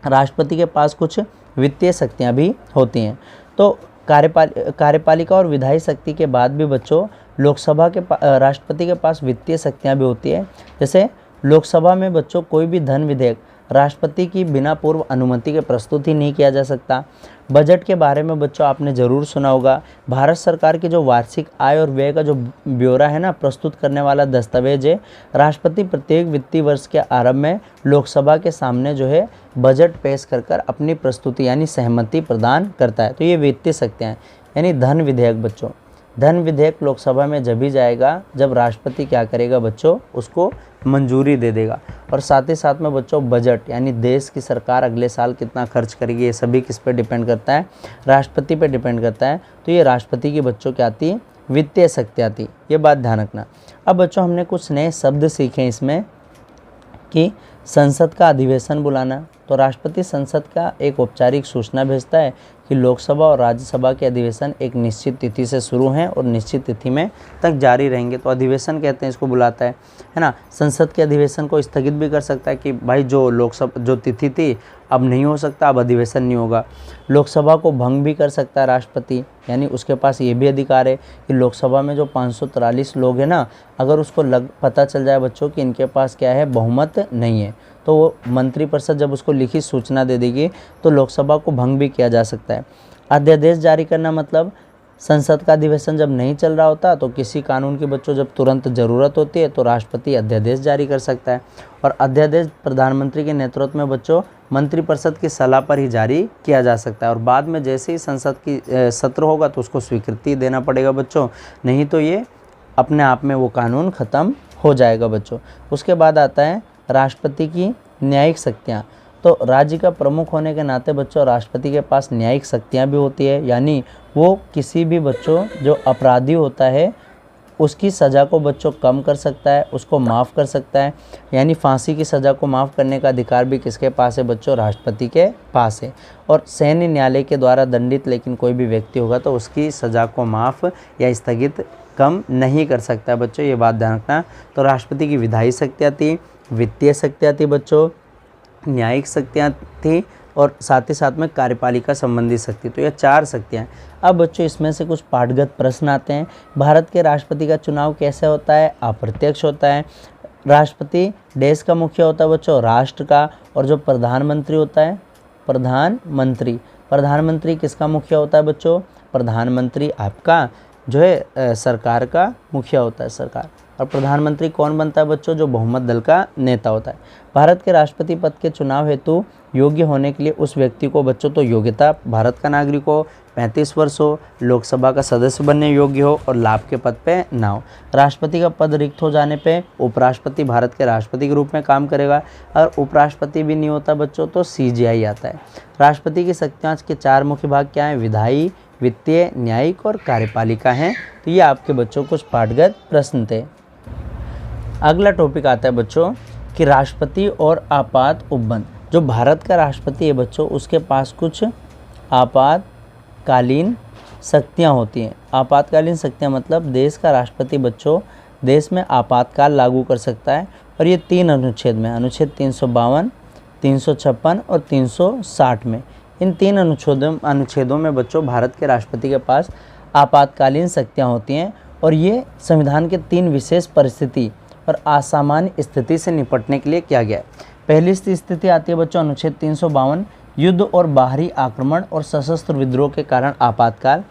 राष्ट्रपति के पास कुछ वित्तीय शक्तियाँ भी होती हैं। तो कार्यपालिका और विधायी शक्ति के बाद भी बच्चों लोकसभा के राष्ट्रपति के पास वित्तीय शक्तियाँ भी होती है। जैसे लोकसभा में बच्चों कोई भी धन विधेयक राष्ट्रपति की बिना पूर्व अनुमति के प्रस्तुत ही नहीं किया जा सकता। बजट के बारे में बच्चों आपने ज़रूर सुना होगा। भारत सरकार की जो वार्षिक आय और व्यय का जो ब्यौरा है ना, प्रस्तुत करने वाला दस्तावेज है। राष्ट्रपति प्रत्येक वित्तीय वर्ष के आरंभ में लोकसभा के सामने जो है बजट पेश कर कर अपनी प्रस्तुति यानी सहमति प्रदान करता है। तो ये वित्तीय शक्तियाँ हैं, यानी धन विधेयक बच्चों। धन विधेयक लोकसभा में जब भी जाएगा जब राष्ट्रपति क्या करेगा बच्चों, उसको मंजूरी दे देगा। और साथ ही साथ में बच्चों बजट यानी देश की सरकार अगले साल कितना खर्च करेगी, ये सभी किस पे डिपेंड करता है, राष्ट्रपति पे डिपेंड करता है। तो ये राष्ट्रपति की बच्चों क्या आती है, वित्तीय शक्ति आती है, ये बात ध्यान रखना। अब बच्चों हमने कुछ नए शब्द सीखे इसमें कि संसद का अधिवेशन बुलाना। तो राष्ट्रपति संसद का एक औपचारिक सूचना भेजता है कि लोकसभा और राज्यसभा के अधिवेशन एक निश्चित तिथि से शुरू हैं और निश्चित तिथि में तक जारी रहेंगे। तो अधिवेशन कहते हैं इसको, बुलाता है ना। संसद के अधिवेशन को स्थगित भी कर सकता है कि भाई जो लोकसभा जो तिथि थी अब नहीं हो सकता, अब अधिवेशन नहीं होगा। लोकसभा को भंग भी कर सकता है राष्ट्रपति, यानी उसके पास ये भी अधिकार है कि लोकसभा में जो 543 लोग हैं ना, अगर उसको पता चल जाए बच्चों कि इनके पास क्या है, बहुमत नहीं है, तो वो मंत्रिपरिषद जब उसको लिखित सूचना दे देगी तो लोकसभा को भंग भी किया जा सकता है। अध्यादेश जारी करना मतलब संसद का अधिवेशन जब नहीं चल रहा होता तो किसी कानून की बच्चों जब तुरंत ज़रूरत होती है तो राष्ट्रपति अध्यादेश जारी कर सकता है। और अध्यादेश प्रधानमंत्री के नेतृत्व में बच्चों मंत्रिपरिषद की सलाह पर ही जारी किया जा सकता है। और बाद में जैसे ही संसद की सत्र होगा तो उसको स्वीकृति देना पड़ेगा बच्चों, नहीं तो ये अपने आप में वो कानून ख़त्म हो जाएगा बच्चों। उसके बाद आता है राष्ट्रपति की न्यायिक शक्तियाँ। तो राज्य का प्रमुख होने के नाते बच्चों राष्ट्रपति के पास न्यायिक शक्तियाँ भी होती है, यानी वो किसी भी बच्चों जो अपराधी होता है उसकी सज़ा को बच्चों कम कर सकता है, उसको माफ़ कर सकता है। यानी फांसी की सज़ा को माफ़ करने का अधिकार भी किसके पास है बच्चों, राष्ट्रपति के पास है। और सैन्य न्यायालय के द्वारा दंडित लेकिन कोई भी व्यक्ति होगा तो उसकी सज़ा को माफ़ या स्थगित कम नहीं कर सकता है बच्चों, ये बात ध्यान रखना। तो राष्ट्रपति की विधायी शक्तियाँ थी, वित्तीय शक्तियाँ थी बच्चों, न्यायिक शक्तियाँ थी और साथ ही साथ में कार्यपालिका संबंधी शक्ति। तो ये 4 शक्तियाँ हैं। अब बच्चों इसमें से कुछ पाठगत प्रश्न आते हैं। भारत के राष्ट्रपति का चुनाव कैसे होता है, अप्रत्यक्ष होता है। राष्ट्रपति देश का मुखिया होता है बच्चों, राष्ट्र का। और जो प्रधानमंत्री होता है, प्रधानमंत्री किसका मुखिया होता है बच्चों, प्रधानमंत्री आपका जो है सरकार का मुखिया होता है, सरकार। और प्रधानमंत्री कौन बनता है बच्चों, जो बहुमत दल का नेता होता है। भारत के राष्ट्रपति पद के चुनाव हेतु योग्य होने के लिए उस व्यक्ति को बच्चों तो योग्यता भारत का नागरिक हो, 35 वर्ष हो, लोकसभा का सदस्य बनने योग्य हो और लाभ के पद पे ना हो। राष्ट्रपति का पद रिक्त हो जाने पे उपराष्ट्रपति भारत के राष्ट्रपति के रूप में काम करेगा। और उपराष्ट्रपति भी नहीं होता बच्चों तो CGI आता है। राष्ट्रपति की शक्तियाँ के 4 मुख्य भाग क्या हैं, विधायी, वित्तीय, न्यायिक और कार्यपालिका हैं। तो ये आपके बच्चों कुछ पाठगत प्रश्न थे। अगला टॉपिक आता है बच्चों कि राष्ट्रपति और आपात उपबंध। जो भारत का राष्ट्रपति है बच्चों उसके पास कुछ आपातकालीन शक्तियाँ होती हैं। आपातकालीन शक्तियाँ मतलब देश का राष्ट्रपति बच्चों देश में आपातकाल लागू कर सकता है। और ये 3 अनुच्छेद में, अनुच्छेद 352, 356 और 360 में, इन 3 अनुच्छेदों में बच्चों भारत के राष्ट्रपति के पास आपातकालीन शक्तियाँ होती हैं। और ये संविधान के 3 विशेष परिस्थिति और असामान्य स्थिति से निपटने के लिए किया गया है। पहली स्थिति आती है बच्चों अनुच्छेद 352, युद्ध और बाहरी आक्रमण और सशस्त्र विद्रोह के कारण आपातकाल।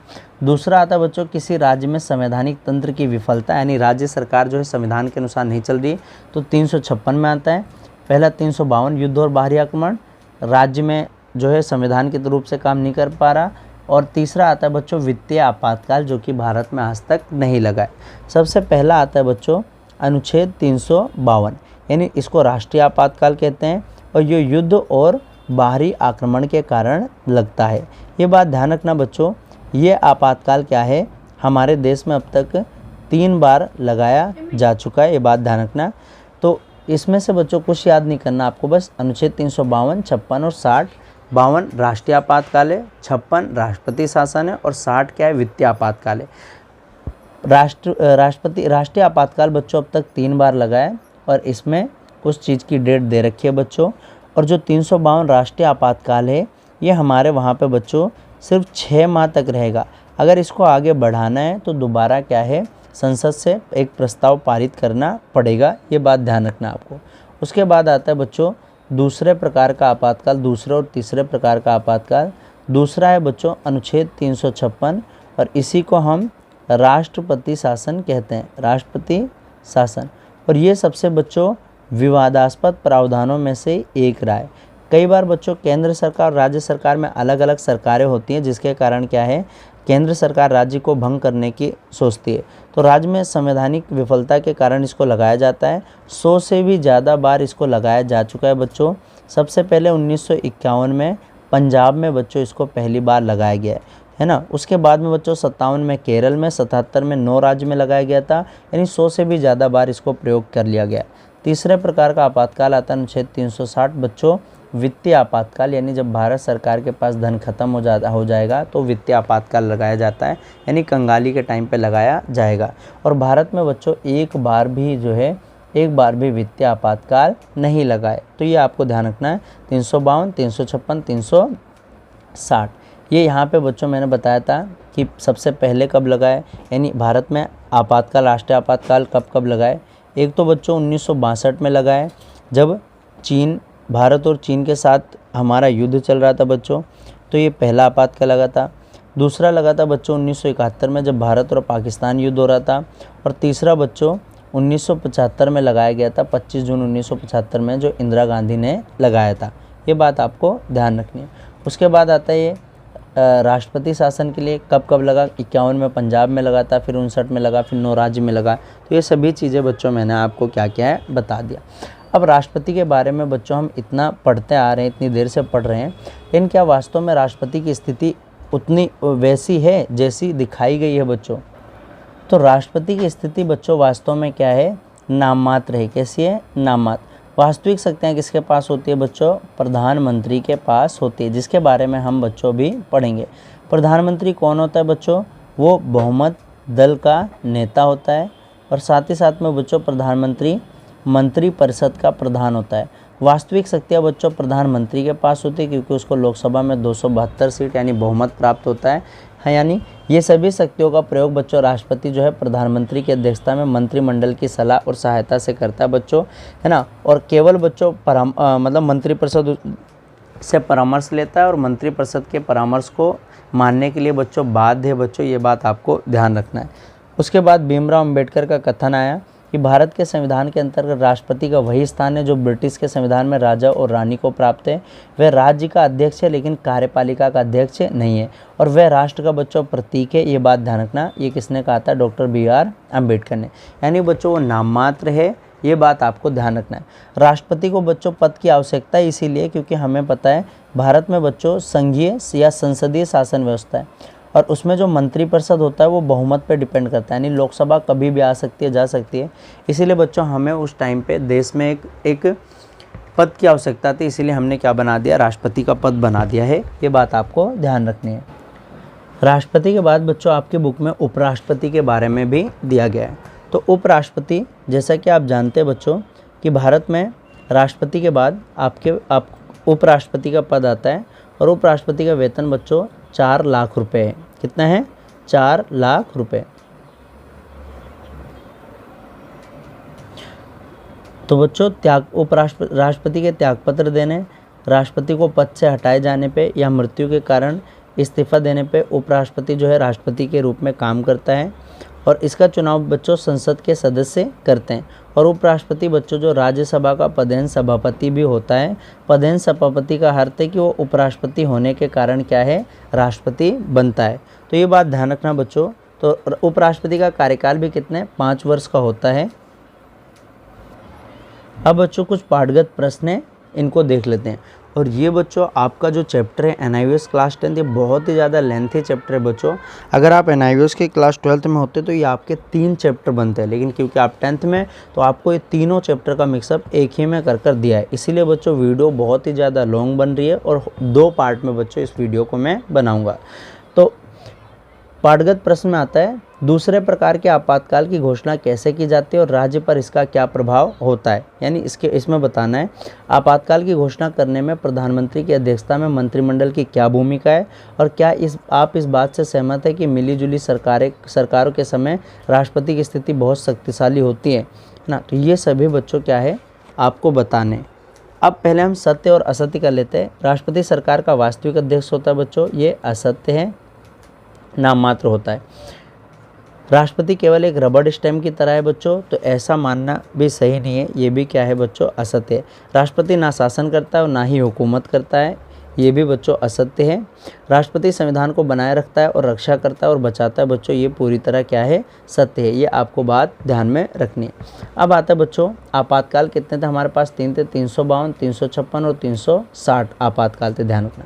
दूसरा आता है बच्चों किसी राज्य में संवैधानिक तंत्र की विफलता, यानी राज्य सरकार जो है संविधान के अनुसार नहीं चल रही, तो 356 में आता है। पहला 352 युद्ध और बाहरी आक्रमण, राज्य में जो है संविधान के रूप से काम नहीं कर पा रहा। और तीसरा आता है बच्चों वित्तीय आपातकाल, जो कि भारत में आज तक नहीं लगा है। सबसे पहला आता है बच्चों अनुच्छेद 352, यानी इसको राष्ट्रीय आपातकाल कहते हैं और ये युद्ध और बाहरी आक्रमण के कारण लगता है। ये बात ध्यान रखना बच्चों, ये आपातकाल क्या है, हमारे देश में अब तक 3 बार लगाया जा चुका है, ये बात ध्यान रखना। तो इसमें से बच्चों कुछ याद नहीं करना आपको, बस अनुच्छेद 352, 56 और 60। 52 राष्ट्रीय आपातकाल है, 56 राष्ट्रपति शासन है और 60 क्या है, वित्तीय आपातकाल है। राष्ट्रीय आपातकाल बच्चों अब तक 3 बार लगा है और इसमें उस चीज़ की डेट दे रखी है बच्चों। और जो 352 राष्ट्रीय आपातकाल है ये हमारे वहाँ पे बच्चों सिर्फ 6 माह तक रहेगा। अगर इसको आगे बढ़ाना है तो दोबारा क्या है, संसद से एक प्रस्ताव पारित करना पड़ेगा, ये बात ध्यान रखना आपको। उसके बाद आता है बच्चों दूसरे प्रकार का आपातकाल, दूसरे और तीसरे प्रकार का आपातकाल। दूसरा है बच्चों अनुच्छेद 356 और इसी को हम राष्ट्रपति शासन कहते हैं, राष्ट्रपति शासन। और ये सबसे बच्चों विवादास्पद प्रावधानों में से एक रहा है। कई बार बच्चों केंद्र सरकार और राज्य सरकार में अलग अलग सरकारें होती हैं, जिसके कारण क्या है, केंद्र सरकार राज्य को भंग करने की सोचती है, तो राज्य में संवैधानिक विफलता के कारण इसको लगाया जाता है। 100 से भी ज़्यादा बार इसको लगाया जा चुका है बच्चों। सबसे पहले 1951 में पंजाब में बच्चों इसको पहली बार लगाया गया है ना। उसके बाद में बच्चों 57 में केरल में, 77 में 9 राज्य में लगाया गया था, यानी 100 से भी ज़्यादा बार इसको प्रयोग कर लिया गया। तीसरे प्रकार का आपातकाल आता है अनुच्छेद 360 बच्चों वित्तीय आपातकाल, यानी जब भारत सरकार के पास धन खत्म हो जाएगा तो वित्तीय आपातकाल लगाया जाता है, यानी कंगाली के टाइम पे लगाया जाएगा। और भारत में बच्चों एक बार भी वित्तीय आपातकाल नहीं लगाए, तो ये आपको ध्यान रखना है। 352, 356, 360 ये यहाँ पे बच्चों मैंने बताया था कि सबसे पहले कब लगाए, यानी भारत में आपातकाल, राष्ट्रीय आपातकाल कब कब लगाए। एक तो बच्चों 1962 में लगाए, जब भारत और चीन के साथ हमारा युद्ध चल रहा था बच्चों, तो ये पहला आपातकाल लगा था। दूसरा लगा था बच्चों 1971 में, जब भारत और पाकिस्तान युद्ध हो रहा था। और तीसरा बच्चों 1975 में लगाया गया था, 25 जून 1975 में, जो इंदिरा गांधी ने लगाया था। ये बात आपको ध्यान रखनी है। उसके बाद आता है ये राष्ट्रपति शासन के लिए कब कब लगा। 51 में पंजाब में लगा था, फिर 59 में लगा, फिर 9 राज्य में लगा। तो ये सभी चीज़ें बच्चों मैंने आपको क्या क्या है बता दिया। अब राष्ट्रपति के बारे में बच्चों हम इतना पढ़ते आ रहे हैं, इतनी देर से पढ़ रहे हैं, लेकिन क्या वास्तव में राष्ट्रपति की स्थिति उतनी वैसी है जैसी दिखाई गई है बच्चों? तो राष्ट्रपति की स्थिति बच्चों वास्तव में क्या है, नाममात्र है। कैसी है? नाममात्र। वास्तविक शक्तियाँ किसके पास होती है बच्चों? प्रधानमंत्री के पास होती है, जिसके बारे में हम बच्चों भी पढ़ेंगे। प्रधानमंत्री कौन होता है बच्चों? वो बहुमत दल का नेता होता है। और साथ ही साथ में बच्चों प्रधानमंत्री मंत्रिपरिषद का प्रधान होता है। वास्तविक शक्तियाँ बच्चों प्रधानमंत्री के पास होती है, क्योंकि उसको लोकसभा में 272 सीट यानी बहुमत प्राप्त होता है। यानी ये सभी शक्तियों का प्रयोग बच्चों राष्ट्रपति जो है प्रधानमंत्री की अध्यक्षता में मंत्रिमंडल की सलाह और सहायता से करता है बच्चों, है ना। और केवल बच्चों मतलब मंत्रिपरिषद से परामर्श लेता है, और मंत्रिपरिषद के परामर्श को मानने के लिए बच्चों बाध्य है बच्चों, ये बात आपको ध्यान रखना है। उसके बाद भीमराव अम्बेडकर का कथन आया कि भारत के संविधान के अंतर्गत राष्ट्रपति का वही स्थान है जो ब्रिटिश के संविधान में राजा और रानी को प्राप्त है। वह राज्य का अध्यक्ष है, लेकिन कार्यपालिका का अध्यक्ष नहीं है, और वह राष्ट्र का बच्चों प्रतीक है। ये बात ध्यान रखना। ये किसने कहा था? डॉक्टर BR अम्बेडकर ने। यानी बच्चों वो नाममात्र है, ये बात आपको ध्यान रखना है। राष्ट्रपति को बच्चों पद की आवश्यकता है इसीलिए क्योंकि हमें पता है भारत में बच्चों संघीय या संसदीय शासन व्यवस्था है, और उसमें जो मंत्रिपरिषद होता है वो बहुमत पे डिपेंड करता है, यानी लोकसभा कभी भी आ सकती है, जा सकती है। इसीलिए बच्चों हमें उस टाइम पे देश में एक पद की आवश्यकता थी, इसीलिए हमने क्या बना दिया? राष्ट्रपति का पद बना दिया है। ये बात आपको ध्यान रखनी है। राष्ट्रपति के बाद बच्चों आपकी बुक में उपराष्ट्रपति के बारे में भी दिया गया है। तो उपराष्ट्रपति, जैसा कि आप जानते हैं बच्चों कि भारत में राष्ट्रपति के बाद आप उपराष्ट्रपति का पद आता है, और उपराष्ट्रपति का वेतन बच्चों 4 लाख रुपए है। कितना है? 4 लाख रुपए। तो बच्चों राष्ट्रपति के त्यागपत्र देने, राष्ट्रपति को पद से हटाए जाने पे या मृत्यु के कारण इस्तीफा देने पे उपराष्ट्रपति जो है राष्ट्रपति के रूप में काम करता है, और इसका चुनाव बच्चों संसद के सदस्य करते हैं। और उपराष्ट्रपति बच्चों जो राज्यसभा का पदेन सभापति भी होता है। पदेन सभापति का अर्थ है कि वो उपराष्ट्रपति होने के कारण क्या है? राष्ट्रपति बनता है। तो ये बात ध्यान रखना बच्चों। तो उपराष्ट्रपति का कार्यकाल भी कितने? 5 वर्ष का होता है। अब बच्चों कुछ पाठगत प्रश्न हैं, इनको देख लेते हैं। और ये बच्चों आपका जो चैप्टर है NIOS क्लास 10, ये बहुत ही ज़्यादा लेंथी चैप्टर है बच्चों। अगर आप NIOS के क्लास 12 में होते तो ये आपके 3 चैप्टर बनते हैं, लेकिन क्योंकि आप 10th में, तो आपको ये तीनों चैप्टर का मिक्सअप एक ही में कर दिया है। इसीलिए बच्चों वीडियो बहुत ही ज़्यादा लॉन्ग बन रही है, और 2 पार्ट में बच्चों इस वीडियो को मैं बनाऊँगा। तो पाठगत प्रश्न में आता है, दूसरे प्रकार के आपातकाल की घोषणा कैसे की जाती है और राज्य पर इसका क्या प्रभाव होता है। यानी इसमें बताना है आपातकाल की घोषणा करने में प्रधानमंत्री की अध्यक्षता में मंत्रिमंडल की क्या भूमिका है, और क्या आप इस बात से सहमत है कि मिलीजुली सरकारों के समय राष्ट्रपति की स्थिति बहुत शक्तिशाली होती है ना। तो ये सभी बच्चों क्या है आपको बताने। अब पहले हम सत्य और असत्य कर लेते हैं। राष्ट्रपति सरकार का वास्तविक अध्यक्ष होता है बच्चों, ये असत्य है, नाम मात्र होता है। राष्ट्रपति केवल एक रबड़ स्टैम्प की तरह है बच्चों, तो ऐसा मानना भी सही नहीं है, ये भी क्या है बच्चों, असत्य है। राष्ट्रपति ना शासन करता है और ना ही हुकूमत करता है, ये भी बच्चों असत्य है। राष्ट्रपति संविधान को बनाए रखता है और रक्षा करता है और बचाता है बच्चों, ये पूरी तरह क्या है, सत्य है। ये आपको बात ध्यान में रखनी है। अब आता है बच्चों आपातकाल कितने थे हमारे पास, 3 थे, 352, 356 और 360 आपातकाल थे, ध्यान रखना।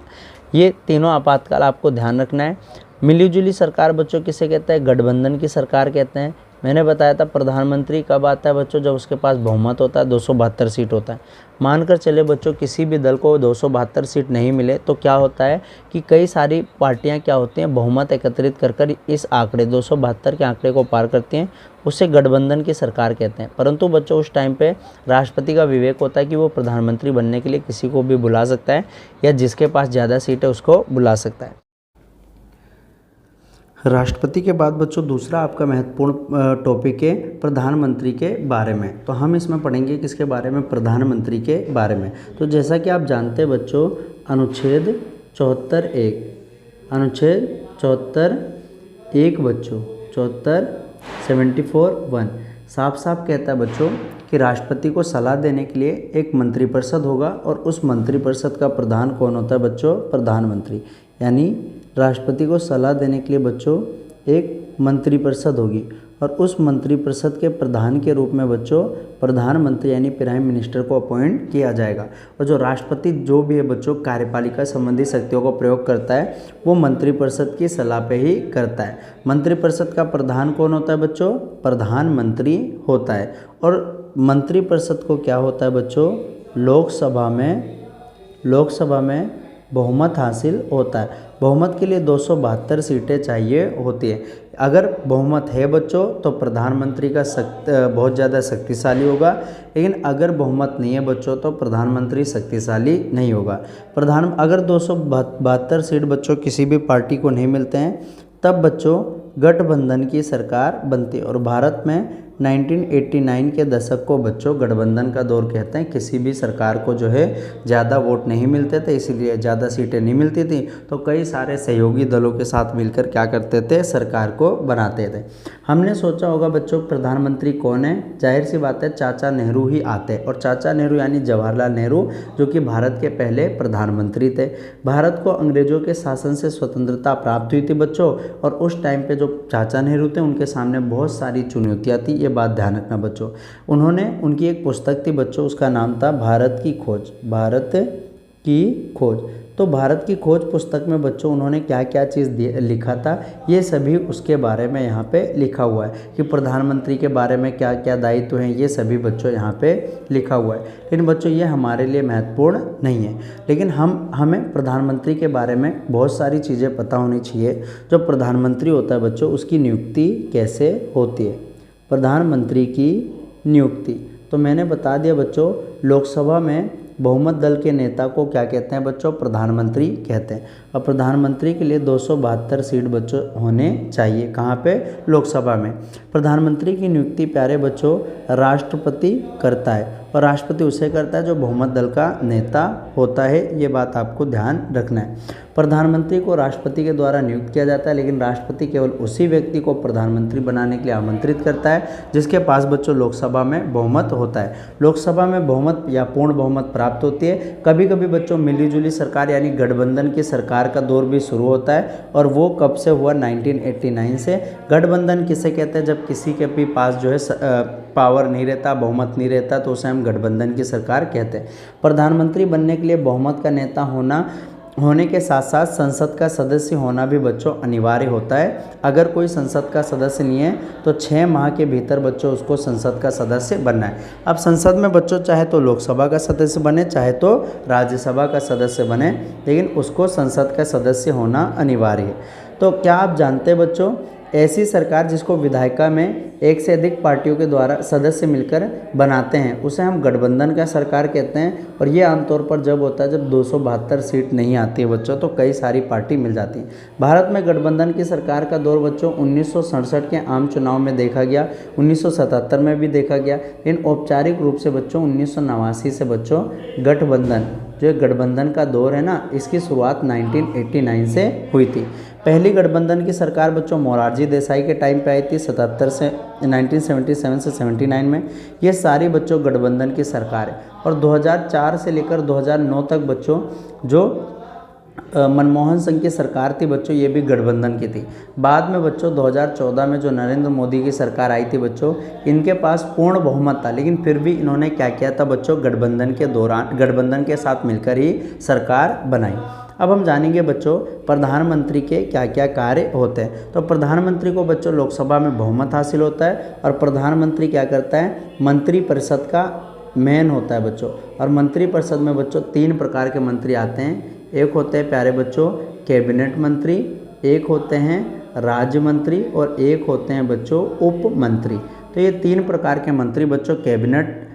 ये तीनों आपातकाल आपको ध्यान रखना है। मिलीजुली सरकार बच्चों किसे कहते हैं, गठबंधन की सरकार कहते हैं। मैंने बताया था प्रधानमंत्री कब आता है बच्चों, जब उसके पास बहुमत होता है, 272 सीट होता है। मानकर चले बच्चों किसी भी दल को 272 सीट नहीं मिले तो क्या होता है कि कई सारी पार्टियां क्या होती हैं, बहुमत एकत्रित कर इस आंकड़े 272 के आंकड़े को पार करती हैं, उसे गठबंधन की सरकार कहते हैं। परंतु बच्चों उस टाइम पे राष्ट्रपति का विवेक होता है कि वो प्रधानमंत्री बनने के लिए किसी को भी बुला सकता है या जिसके पास ज़्यादा सीट है उसको बुला सकता है। राष्ट्रपति के बाद बच्चों दूसरा आपका महत्वपूर्ण टॉपिक है प्रधानमंत्री के बारे में। तो हम इसमें पढ़ेंगे किसके बारे में, प्रधानमंत्री के बारे में। तो जैसा कि आप जानते हैं बच्चों, अनुच्छेद 74(1), अनुच्छेद 74(1) बच्चों 74(1) साफ साफ कहता है बच्चों कि राष्ट्रपति को सलाह देने के लिए एक मंत्रिपरिषद होगा और उस मंत्रिपरिषद का प्रधान कौन होता है बच्चों, प्रधानमंत्री। यानी राष्ट्रपति को सलाह देने के लिए बच्चों एक मंत्रिपरिषद होगी और उस मंत्रिपरिषद के प्रधान के रूप में बच्चों प्रधानमंत्री यानी प्राइम मिनिस्टर को अपॉइंट किया जाएगा। और जो राष्ट्रपति जो भी है बच्चों कार्यपालिका संबंधी शक्तियों को प्रयोग करता है वो मंत्रिपरिषद की सलाह पे ही करता है। मंत्रिपरिषद का प्रधान कौन होता है बच्चों, प्रधानमंत्री होता है। और मंत्रिपरिषद को क्या होता है बच्चों, लोकसभा में बहुमत हासिल होता है। बहुमत के लिए 272 सीटें चाहिए होती है। अगर बहुमत है बच्चों तो प्रधानमंत्री का बहुत ज़्यादा शक्तिशाली होगा, लेकिन अगर बहुमत नहीं है बच्चों तो प्रधानमंत्री शक्तिशाली नहीं होगा। अगर 272 सीट बच्चों किसी भी पार्टी को नहीं मिलते हैं तब बच्चों गठबंधन की सरकार बनती है। और भारत में 1989 के दशक को बच्चों गठबंधन का दौर कहते हैं। किसी भी सरकार को जो है ज़्यादा वोट नहीं मिलते थे, इसीलिए ज़्यादा सीटें नहीं मिलती थी, तो कई सारे सहयोगी दलों के साथ मिलकर क्या करते थे, सरकार को बनाते थे। हमने सोचा होगा बच्चों प्रधानमंत्री कौन है, जाहिर सी बात है चाचा नेहरू ही आते हैं। और चाचा नेहरू यानी जवाहरलाल नेहरू जो कि भारत के पहले प्रधानमंत्री थे। भारत को अंग्रेजों के शासन से स्वतंत्रता प्राप्त हुई थी बच्चों, और उस टाइम पे जो चाचा नेहरू थे उनके सामने बहुत सारी चुनौतियाँ थी, ये बात ध्यान रखना बच्चों। उनकी एक पुस्तक थी बच्चों, उसका नाम था भारत की खोज, भारत की खोज। तो भारत की खोज पुस्तक में बच्चों उन्होंने क्या क्या चीज़ लिखा था ये सभी उसके बारे में यहाँ पे लिखा हुआ है कि प्रधानमंत्री के बारे में क्या क्या दायित्व हैं, ये सभी बच्चों यहाँ पे लिखा हुआ है। लेकिन बच्चों ये हमारे लिए महत्वपूर्ण नहीं है, लेकिन हमें प्रधानमंत्री के बारे में बहुत सारी चीज़ें पता होनी चाहिए। जो प्रधानमंत्री होता है बच्चों उसकी नियुक्ति कैसे होती है। प्रधानमंत्री की नियुक्ति तो मैंने बता दिया बच्चों, लोकसभा में बहुमत दल के नेता को क्या कहते हैं बच्चों, प्रधानमंत्री कहते हैं। और प्रधानमंत्री के लिए 272 सीट बच्चों होने चाहिए, कहाँ पे, लोकसभा में। प्रधानमंत्री की नियुक्ति प्यारे बच्चों राष्ट्रपति करता है, और राष्ट्रपति उसे करता है जो बहुमत दल का नेता होता है, ये बात आपको ध्यान रखना है। प्रधानमंत्री को राष्ट्रपति के द्वारा नियुक्त किया जाता है, लेकिन राष्ट्रपति केवल उसी व्यक्ति को प्रधानमंत्री बनाने के लिए आमंत्रित करता है जिसके पास बच्चों लोकसभा में बहुमत होता है। लोकसभा में बहुमत या पूर्ण बहुमत प्राप्त होती है। कभी कभी बच्चों मिलीजुली सरकार यानी गठबंधन की सरकार का दौर भी शुरू होता है, और वो कब से हुआ, 1989 से। गठबंधन किसे कहते हैं, जब किसी के भी पास जो है पावर नहीं रहता, बहुमत नहीं रहता, तो उसे हम गठबंधन की सरकार कहते हैं। प्रधानमंत्री बनने के लिए बहुमत का नेता होने के साथ साथ संसद का सदस्य होना भी बच्चों अनिवार्य होता है। अगर कोई संसद का सदस्य नहीं है तो 6 माह के भीतर बच्चों उसको संसद का सदस्य बनना है। अब संसद में बच्चों चाहे तो लोकसभा का सदस्य बने, चाहे तो राज्यसभा का सदस्य बने, लेकिन उसको संसद का सदस्य होना अनिवार्य है। तो क्या आप जानते हैं बच्चों ऐसी सरकार जिसको विधायिका में एक से अधिक पार्टियों के द्वारा सदस्य मिलकर बनाते हैं उसे हम गठबंधन का सरकार कहते हैं। और ये आमतौर पर जब होता है जब 272 सीट नहीं आती है बच्चों, तो कई सारी पार्टी मिल जाती है। भारत में गठबंधन की सरकार का दौर बच्चों 1967 के आम चुनाव में देखा गया, 1977 में भी देखा गया, लेकिन औपचारिक रूप से बच्चों 1989 से बच्चों गठबंधन, जो गठबंधन का दौर है ना, इसकी शुरुआत 1989 से हुई थी। पहली गठबंधन की सरकार बच्चों मोरारजी देसाई के टाइम पे आई थी 1977 से 79 में। ये सारी बच्चों गठबंधन की सरकार है। और 2004 से लेकर 2009 तक बच्चों जो मनमोहन सिंह की सरकार थी बच्चों, ये भी गठबंधन की थी। बाद में बच्चों 2014 में जो नरेंद्र मोदी की सरकार आई थी बच्चों, इनके पास पूर्ण बहुमत था, लेकिन फिर भी इन्होंने क्या किया था बच्चों, गठबंधन के दौरान गठबंधन के साथ मिलकर ही सरकार बनाई। अब हम जानेंगे बच्चों प्रधानमंत्री के क्या क्या कार्य होते हैं। तो प्रधानमंत्री को बच्चों लोकसभा में बहुमत हासिल होता है, और प्रधानमंत्री क्या करता है, मंत्रिपरिषद का मेन होता है बच्चों। और मंत्रिपरिषद में बच्चों 3 प्रकार के मंत्री आते हैं। एक होते हैं प्यारे बच्चों कैबिनेट मंत्री, एक होते हैं राज्य मंत्री, और एक होते हैं बच्चों उप मंत्री। तो ये 3 प्रकार के मंत्री बच्चों कैबिनेट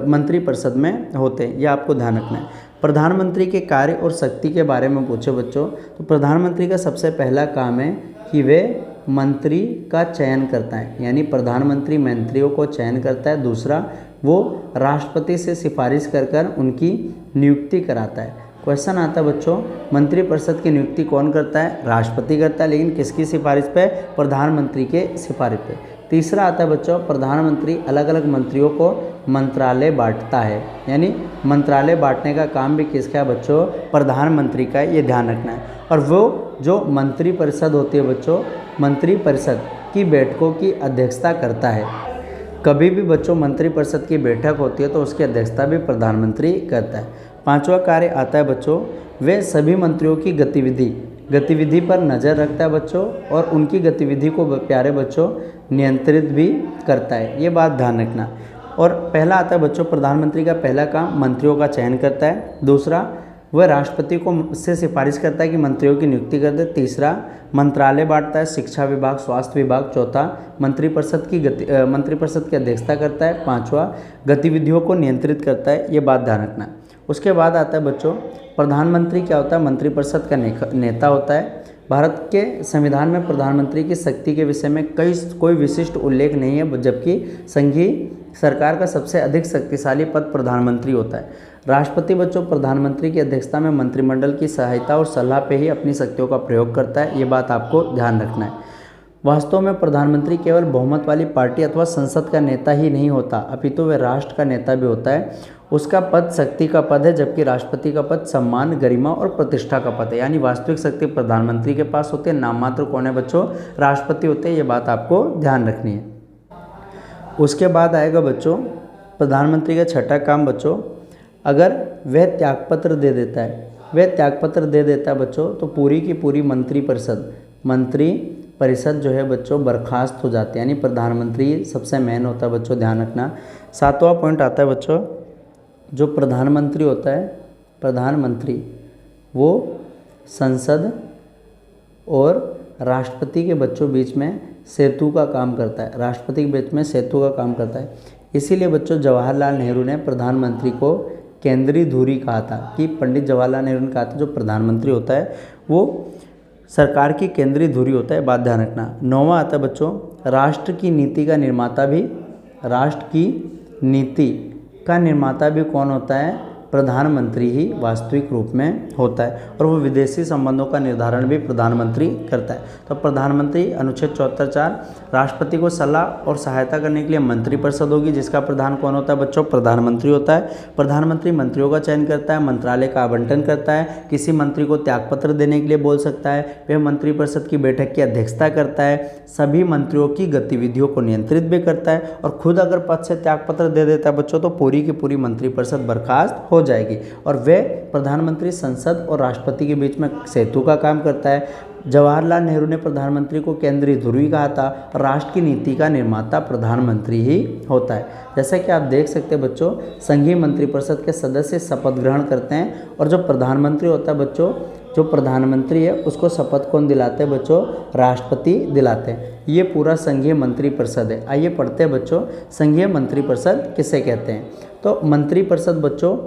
मंत्रिपरिषद में होते हैं, ये आपको ध्यान रखना है। प्रधानमंत्री के कार्य और शक्ति के बारे में पूछे बच्चों, तो प्रधानमंत्री का सबसे पहला काम है कि वे मंत्री का चयन करता है, यानी प्रधानमंत्री मंत्रियों को चयन करता है। दूसरा, वो राष्ट्रपति से सिफारिश कर कर उनकी नियुक्ति कराता है। क्वेश्चन आता है बच्चों, मंत्रिपरिषद की नियुक्ति कौन करता है, राष्ट्रपति करता है, लेकिन किसकी सिफारिश पे, प्रधानमंत्री के सिफारिश पे। तीसरा आता है बच्चों, प्रधानमंत्री अलग अलग मंत्रियों को मंत्रालय बांटता है, यानी मंत्रालय बांटने का काम भी किसका है बच्चों, प्रधानमंत्री का है, ये ध्यान रखना है। और वो जो मंत्रिपरिषद होती है बच्चों, मंत्रिपरिषद की बैठकों की अध्यक्षता करता है। कभी भी बच्चों मंत्रिपरिषद की बैठक होती है तो उसकी अध्यक्षता भी प्रधानमंत्री करता है। 5वां कार्य आता है बच्चों, वे सभी मंत्रियों की गतिविधि पर नज़र रखता है बच्चों, और उनकी गतिविधि को प्यारे बच्चों नियंत्रित भी करता है, ये बात ध्यान रखना। और पहला आता है बच्चों, प्रधानमंत्री का पहला काम मंत्रियों का चयन करता है। दूसरा, वह राष्ट्रपति को से सिफारिश करता है कि मंत्रियों की नियुक्ति कर दे। तीसरा, मंत्रालय बांटता है, शिक्षा विभाग, स्वास्थ्य विभाग। चौथा, मंत्रिपरिषद की अध्यक्षता करता है। 5वां, गतिविधियों को नियंत्रित करता है, ये बात ध्यान रखना है। उसके बाद आता है बच्चों, प्रधानमंत्री क्या होता है, मंत्रिपरिषद का नेता होता है। भारत के संविधान में प्रधानमंत्री की शक्ति के विषय में कोई विशिष्ट उल्लेख नहीं है, जबकि संघीय सरकार का सबसे अधिक शक्तिशाली पद प्रधानमंत्री होता है। राष्ट्रपति बच्चों प्रधानमंत्री की अध्यक्षता में मंत्रिमंडल की सहायता और सलाह पे ही अपनी शक्तियों का प्रयोग करता है, ये बात आपको ध्यान रखना है। वास्तव में प्रधानमंत्री केवल बहुमत वाली पार्टी अथवा संसद का नेता ही नहीं होता, अपितु वह राष्ट्र का नेता भी होता है। उसका पद शक्ति का पद है, जबकि राष्ट्रपति का पद सम्मान, गरिमा और प्रतिष्ठा का पद है। यानी वास्तविक शक्ति प्रधानमंत्री के पास होती है, नाम मात्र कौन है बच्चों, राष्ट्रपति होते हैं, ये बात आपको ध्यान रखनी है। उसके बाद आएगा बच्चों प्रधानमंत्री का छठा काम बच्चों, अगर वह त्यागपत्र दे देता है बच्चों, तो पूरी की पूरी मंत्रिपरिषद जो है बच्चों बर्खास्त हो जाती है, यानी प्रधानमंत्री सबसे मेन होता है बच्चों, ध्यान रखना। 7वां पॉइंट आता है बच्चों, जो प्रधानमंत्री होता है, प्रधानमंत्री वो संसद और राष्ट्रपति के बच्चों बीच में सेतु का काम करता है, राष्ट्रपति के बीच में सेतु का काम करता है। इसीलिए बच्चों जवाहरलाल नेहरू ने प्रधानमंत्री को केंद्रीय धुरी कहा था, कि पंडित जवाहरलाल नेहरू ने कहा था जो प्रधानमंत्री होता है वो सरकार की केंद्रीय धुरी होता है, बात ध्यान रखना। 9वां आता है बच्चों, राष्ट्र की नीति का निर्माता भी कौन होता है, प्रधानमंत्री ही वास्तविक रूप में होता है, और वो विदेशी संबंधों का निर्धारण भी प्रधानमंत्री करता है। तो प्रधानमंत्री अनुच्छेद 74(4) राष्ट्रपति को सलाह और सहायता करने के लिए मंत्रिपरिषद होगी, जिसका प्रधान कौन होता है बच्चों, प्रधानमंत्री होता है। प्रधानमंत्री मंत्रियों का चयन करता है, मंत्रालय का आवंटन करता है, किसी मंत्री को त्यागपत्र देने के लिए बोल सकता है, वह मंत्रिपरिषद की बैठक की अध्यक्षता करता है, सभी मंत्रियों की गतिविधियों को नियंत्रित भी करता है, और खुद अगर पद से त्यागपत्र दे देता है बच्चों तो पूरी की पूरी मंत्रिपरिषद बर्खास्त हो जाएगी। और वे प्रधानमंत्री संसद और राष्ट्रपति के बीच में सेतु का काम करता है। जवाहरलाल नेहरू ने प्रधानमंत्री को केंद्रीय धुरी कहा था, और राष्ट्र की नीति का निर्माता प्रधानमंत्री ही होता है। जैसा कि आप देख सकते हैं बच्चों, संघीय मंत्रिपरिषद के सदस्य शपथ ग्रहण करते हैं, और जो प्रधानमंत्री होता है बच्चों जो प्रधानमंत्री है उसको शपथ कौन दिलाते हैं बच्चों? राष्ट्रपति दिलाते हैं। ये पूरा संघीय मंत्रिपरिषद है। आइए पढ़ते हैं बच्चों, संघीय मंत्रिपरिषद किसे कहते हैं? तो मंत्रिपरिषद बच्चों,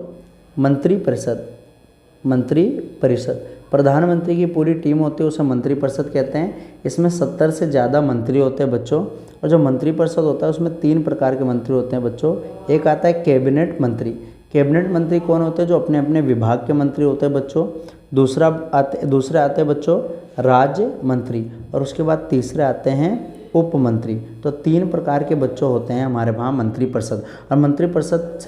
मंत्रिपरिषद प्रधानमंत्री की पूरी टीम होती है, उसे मंत्रिपरिषद कहते हैं। इसमें 70 से ज़्यादा मंत्री होते हैं बच्चों। और जो मंत्रिपरिषद होता है उसमें 3 प्रकार के मंत्री होते हैं बच्चों। एक आता है कैबिनेट मंत्री। कैबिनेट मंत्री कौन होते हैं? जो अपने अपने विभाग के मंत्री होते हैं बच्चों। दूसरे आते हैं बच्चों राज्य मंत्री, और उसके बाद तीसरे आते हैं उप मंत्री। तो 3 प्रकार के बच्चों होते हैं हमारे वहाँ मंत्रिपरिषद। और मंत्रिपरिषद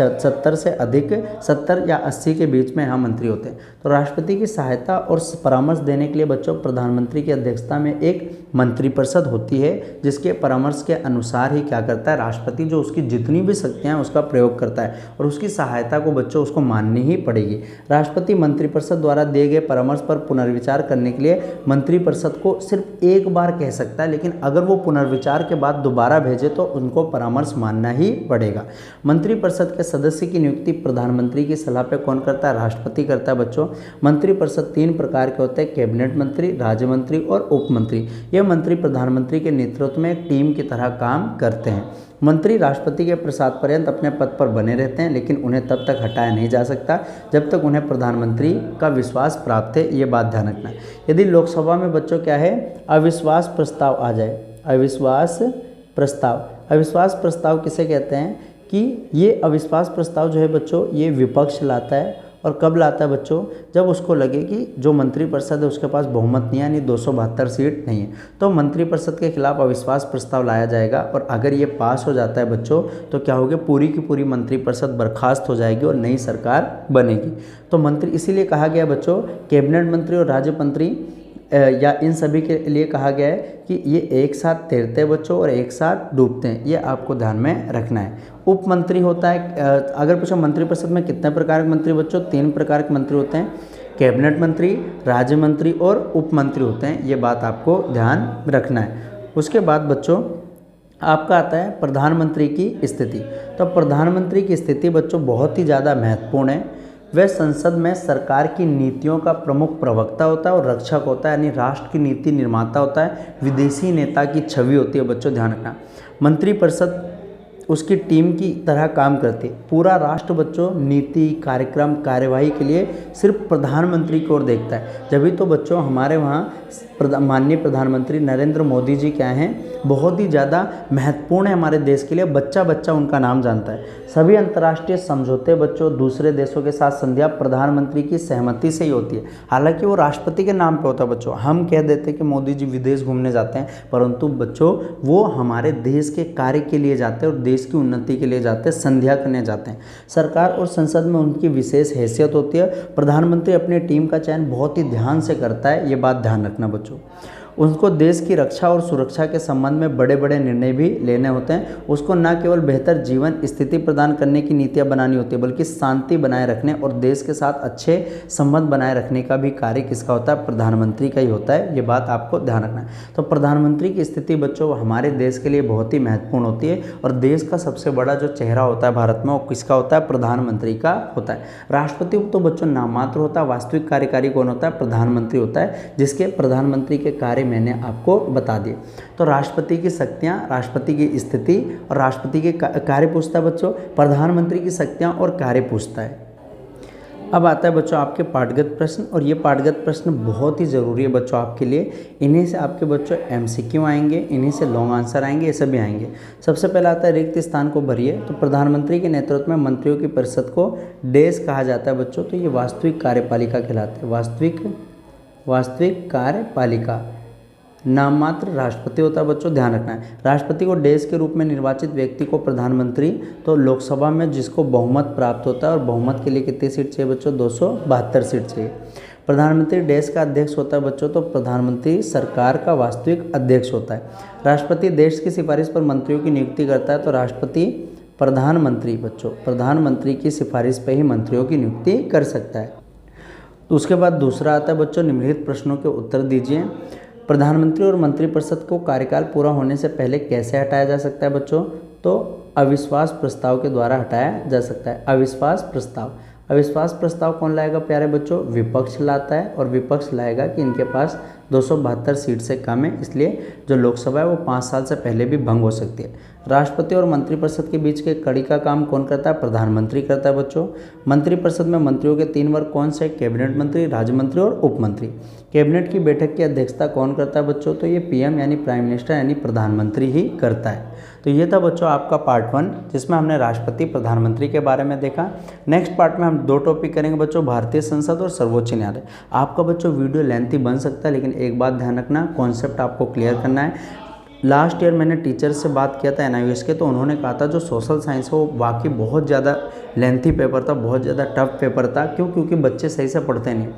70 या 80 के बीच में यहाँ मंत्री होते हैं। तो राष्ट्रपति की सहायता और परामर्श देने के लिए बच्चों प्रधानमंत्री की अध्यक्षता में एक मंत्रिपरिषद होती है, जिसके परामर्श के अनुसार ही क्या करता है राष्ट्रपति, जो उसकी जितनी भी शक्तियाँ हैं उसका प्रयोग करता है, और उसकी सहायता को बच्चों उसको माननी ही पड़ेगी। राष्ट्रपति मंत्रिपरिषद द्वारा दिए गए परामर्श पर पुनर्विचार करने के लिए मंत्रिपरिषद को सिर्फ एक बार कह सकता है, लेकिन अगर वो पुनर्विचार के बाद दोबारा भेजे तो उनको परामर्श मानना ही पड़ेगा। मंत्रिपरिषद के सदस्य की नियुक्ति प्रधानमंत्री की सलाह पे कौन करता है? राष्ट्रपति करता है बच्चों। मंत्रिपरिषद 3 प्रकार के होते हैं, कैबिनेट मंत्री, राज्य मंत्री और उप मंत्री। ये मंत्री प्रधानमंत्री के नेतृत्व में एक टीम की तरह काम करते हैं। मंत्री राष्ट्रपति के प्रसाद पर्यंत अपने पद पर बने रहते हैं, लेकिन उन्हें तब तक हटाया नहीं जा सकता जब तक उन्हें प्रधानमंत्री का विश्वास प्राप्त है। ये बात ध्यान रखना है। यदि लोकसभा में बच्चों क्या है, अविश्वास प्रस्ताव आ जाए, अविश्वास प्रस्ताव किसे कहते हैं? कि ये अविश्वास प्रस्ताव जो है बच्चों ये विपक्ष लाता है। और कब लाता है बच्चों? जब उसको लगे कि जो मंत्रिपरिषद है उसके पास बहुमत नहीं है, यानी 272 सीट नहीं है, तो मंत्रिपरिषद के खिलाफ अविश्वास प्रस्ताव लाया जाएगा। और अगर ये पास हो जाता है बच्चों तो क्या होगा, पूरी की पूरी मंत्रिपरिषद बर्खास्त हो जाएगी और नई सरकार बनेगी। तो मंत्री इसीलिए कहा गया बच्चों, कैबिनेट मंत्री और राज्य मंत्री या इन सभी के लिए कहा गया है कि ये एक साथ तैरते हैं बच्चों और एक साथ डूबते हैं। ये आपको ध्यान में रखना है। उप मंत्री होता है, अगर पूछो मंत्रिपरिषद में कितने प्रकार के मंत्री बच्चों? 3 प्रकार के मंत्री होते हैं, कैबिनेट मंत्री, राज्य मंत्री और उप मंत्री होते हैं। ये बात आपको ध्यान रखना है। उसके बाद बच्चों आपका आता है प्रधानमंत्री की स्थिति। तो प्रधानमंत्री की स्थिति बच्चों बहुत ही ज़्यादा महत्वपूर्ण है। वह संसद में सरकार की नीतियों का प्रमुख प्रवक्ता होता है और रक्षक होता है, यानी राष्ट्र की नीति निर्माता होता है। विदेशी नेता की छवि होती है बच्चों, ध्यान रखना। मंत्रिपरिषद उसकी टीम की तरह काम करती है। पूरा राष्ट्र बच्चों नीति, कार्यक्रम, कार्यवाही के लिए सिर्फ प्रधानमंत्री की ओर देखता है। जब भी तो बच्चों हमारे वहाँ माननीय प्रधानमंत्री नरेंद्र मोदी जी क्या हैं, बहुत ही ज़्यादा महत्वपूर्ण है हमारे देश के लिए। बच्चा बच्चा उनका नाम जानता है। सभी अंतर्राष्ट्रीय समझौते बच्चों, दूसरे देशों के साथ संधियाँ प्रधानमंत्री की सहमति से ही होती है। हालांकि वो राष्ट्रपति के नाम पे होता है बच्चों। हम कह देते हैं कि मोदी जी विदेश घूमने जाते हैं, परंतु बच्चों वो हमारे देश के कार्य के लिए जाते हैं और देश की उन्नति के लिए जाते हैं, संध्या करने जाते हैं। सरकार और संसद में उनकी विशेष हैसियत होती है। प्रधानमंत्री अपनी टीम का चयन बहुत ही ध्यान से करता है, ये बात ध्यान रखना बच्चों। उनको देश की रक्षा और सुरक्षा के संबंध में बड़े बड़े निर्णय भी लेने होते हैं। उसको न केवल बेहतर जीवन स्थिति प्रदान करने की नीतियाँ बनानी होती है, बल्कि शांति बनाए रखने और देश के साथ अच्छे संबंध बनाए रखने का भी कार्य किसका होता है? प्रधानमंत्री का ही होता है। ये बात आपको ध्यान रखना है। तो प्रधानमंत्री की स्थिति बच्चों हमारे देश के लिए बहुत ही महत्वपूर्ण होती है। और देश का सबसे बड़ा जो चेहरा होता है भारत में वो किसका होता है? प्रधानमंत्री का होता है। राष्ट्रपति तो बच्चों नाममात्र होता है, वास्तविक कार्यकारी कौन होता है? प्रधानमंत्री होता है, जिसके प्रधानमंत्री के कार्य मैंने आपको बता दिए। तो राष्ट्रपति की शक्तियां, राष्ट्रपति की स्थिति और राष्ट्रपति के कार्य पूछता है बच्चों, प्रधानमंत्री की शक्तियां और कार्य पूछता है। अब आता है बच्चों आपके पाठगत प्रश्न, और ये पाठगत प्रश्न बहुत ही ज़रूरी है बच्चों आपके लिए। इन्हीं से आपके बच्चों MCQ आएंगे, इन्हीं से लॉन्ग आंसर आएंगे, ये सभी आएंगे। सबसे पहला आता है रिक्त स्थान को भरिए। तो प्रधानमंत्री के नेतृत्व में मंत्रियों की परिषद को डेस कहा जाता है बच्चों। तो ये वास्तविक कार्यपालिका कहलाते हैं, वास्तविक कार्यपालिका। नाममात्र राष्ट्रपति होता है बच्चों, ध्यान रखना है। राष्ट्रपति को देश के रूप में निर्वाचित व्यक्ति को प्रधानमंत्री, तो लोकसभा में जिसको बहुमत प्राप्त होता है, और बहुमत के लिए कितनी सीट चाहिए बच्चों? 272 सीट चाहिए। प्रधानमंत्री देश का अध्यक्ष होता है बच्चों। तो प्रधानमंत्री सरकार का वास्तविक अध्यक्ष होता है। राष्ट्रपति देश की सिफारिश पर मंत्रियों की नियुक्ति करता है। तो राष्ट्रपति प्रधानमंत्री बच्चों, प्रधानमंत्री की सिफारिश पर ही मंत्रियों की नियुक्ति कर सकता है। तो उसके बाद दूसरा आता है बच्चों निम्नलिखित प्रश्नों के उत्तर दीजिए। प्रधानमंत्री और मंत्रिपरिषद को कार्यकाल पूरा होने से पहले कैसे हटाया जा सकता है बच्चों? तो अविश्वास प्रस्ताव के द्वारा हटाया जा सकता है। अविश्वास प्रस्ताव, अविश्वास प्रस्ताव कौन लाएगा प्यारे बच्चों? विपक्ष लाता है, और विपक्ष लाएगा कि इनके पास 272 सीट से कम है, इसलिए जो लोकसभा है वो 5 साल से पहले भी भंग हो सकती है। राष्ट्रपति और मंत्रिपरिषद के बीच के कड़ी का काम कौन करता है? प्रधानमंत्री करता है बच्चों। मंत्रिपरिषद में मंत्रियों के 3 वर्ग कौन से? कैबिनेट मंत्री, राज्य मंत्री और उप मंत्री। कैबिनेट की बैठक की अध्यक्षता कौन करता है बच्चों? तो ये पीएम यानी प्राइम मिनिस्टर यानी प्रधानमंत्री ही करता है। तो ये था बच्चों आपका पार्ट 1, जिसमें हमने राष्ट्रपति प्रधानमंत्री के बारे में देखा। नेक्स्ट पार्ट में हम 2 टॉपिक करेंगे बच्चों, भारतीय संसद और सर्वोच्च न्यायालय। आपका बच्चों वीडियो लेंथी बन सकता है, लेकिन एक बात ध्यान रखना, कॉन्सेप्ट आपको क्लियर करना है। लास्ट ईयर मैंने टीचर से बात किया था एनआईओएस के, तो उन्होंने कहा था जो सोशल साइंस है वो वाकई बहुत ज़्यादा लेंथी पेपर था, बहुत ज़्यादा टफ पेपर था। क्यों? क्योंकि बच्चे सही से पढ़ते नहीं।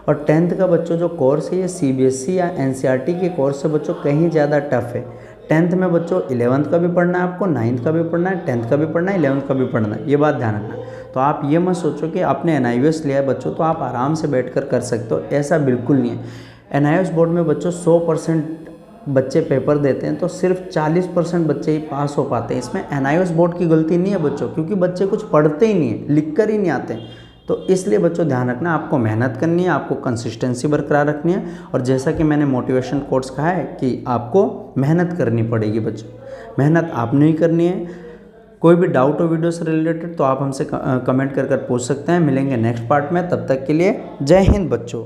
और 10th का बच्चों जो कोर्स है ये सीबीएसई या एनसीईआरटी के कोर्स से बच्चों कहीं ज़्यादा टफ है। 10th में बच्चों 11th का भी पढ़ना है आपको, 9th का भी पढ़ना है, 10th का भी पढ़ना है, 11th का भी पढ़ना है, ये बात ध्यान रखना। तो आप ये मत सोचो कि आपने एनआईओएस लिया है बच्चों तो आप आराम से बैठकर कर सकते हो, ऐसा बिल्कुल नहीं है। एनआईओएस बोर्ड में बच्चों 100% बच्चे पेपर देते हैं तो सिर्फ 40% बच्चे ही पास हो पाते हैं। इसमें एनआईओएस बोर्ड की गलती नहीं है बच्चों, क्योंकि बच्चे कुछ पढ़ते ही नहीं है, लिख कर ही नहीं आते। तो इसलिए बच्चों ध्यान रखना, आपको मेहनत करनी है, आपको कंसिस्टेंसी बरकरार रखनी है। और जैसा कि मैंने मोटिवेशन कोट्स कहा है कि आपको मेहनत करनी पड़ेगी बच्चों, मेहनत आपने ही करनी है। कोई भी डाउट हो वीडियो से रिलेटेड तो आप हमसे कमेंट कर पूछ सकते हैं। मिलेंगे नेक्स्ट पार्ट में, तब तक के लिए जय हिंद बच्चों।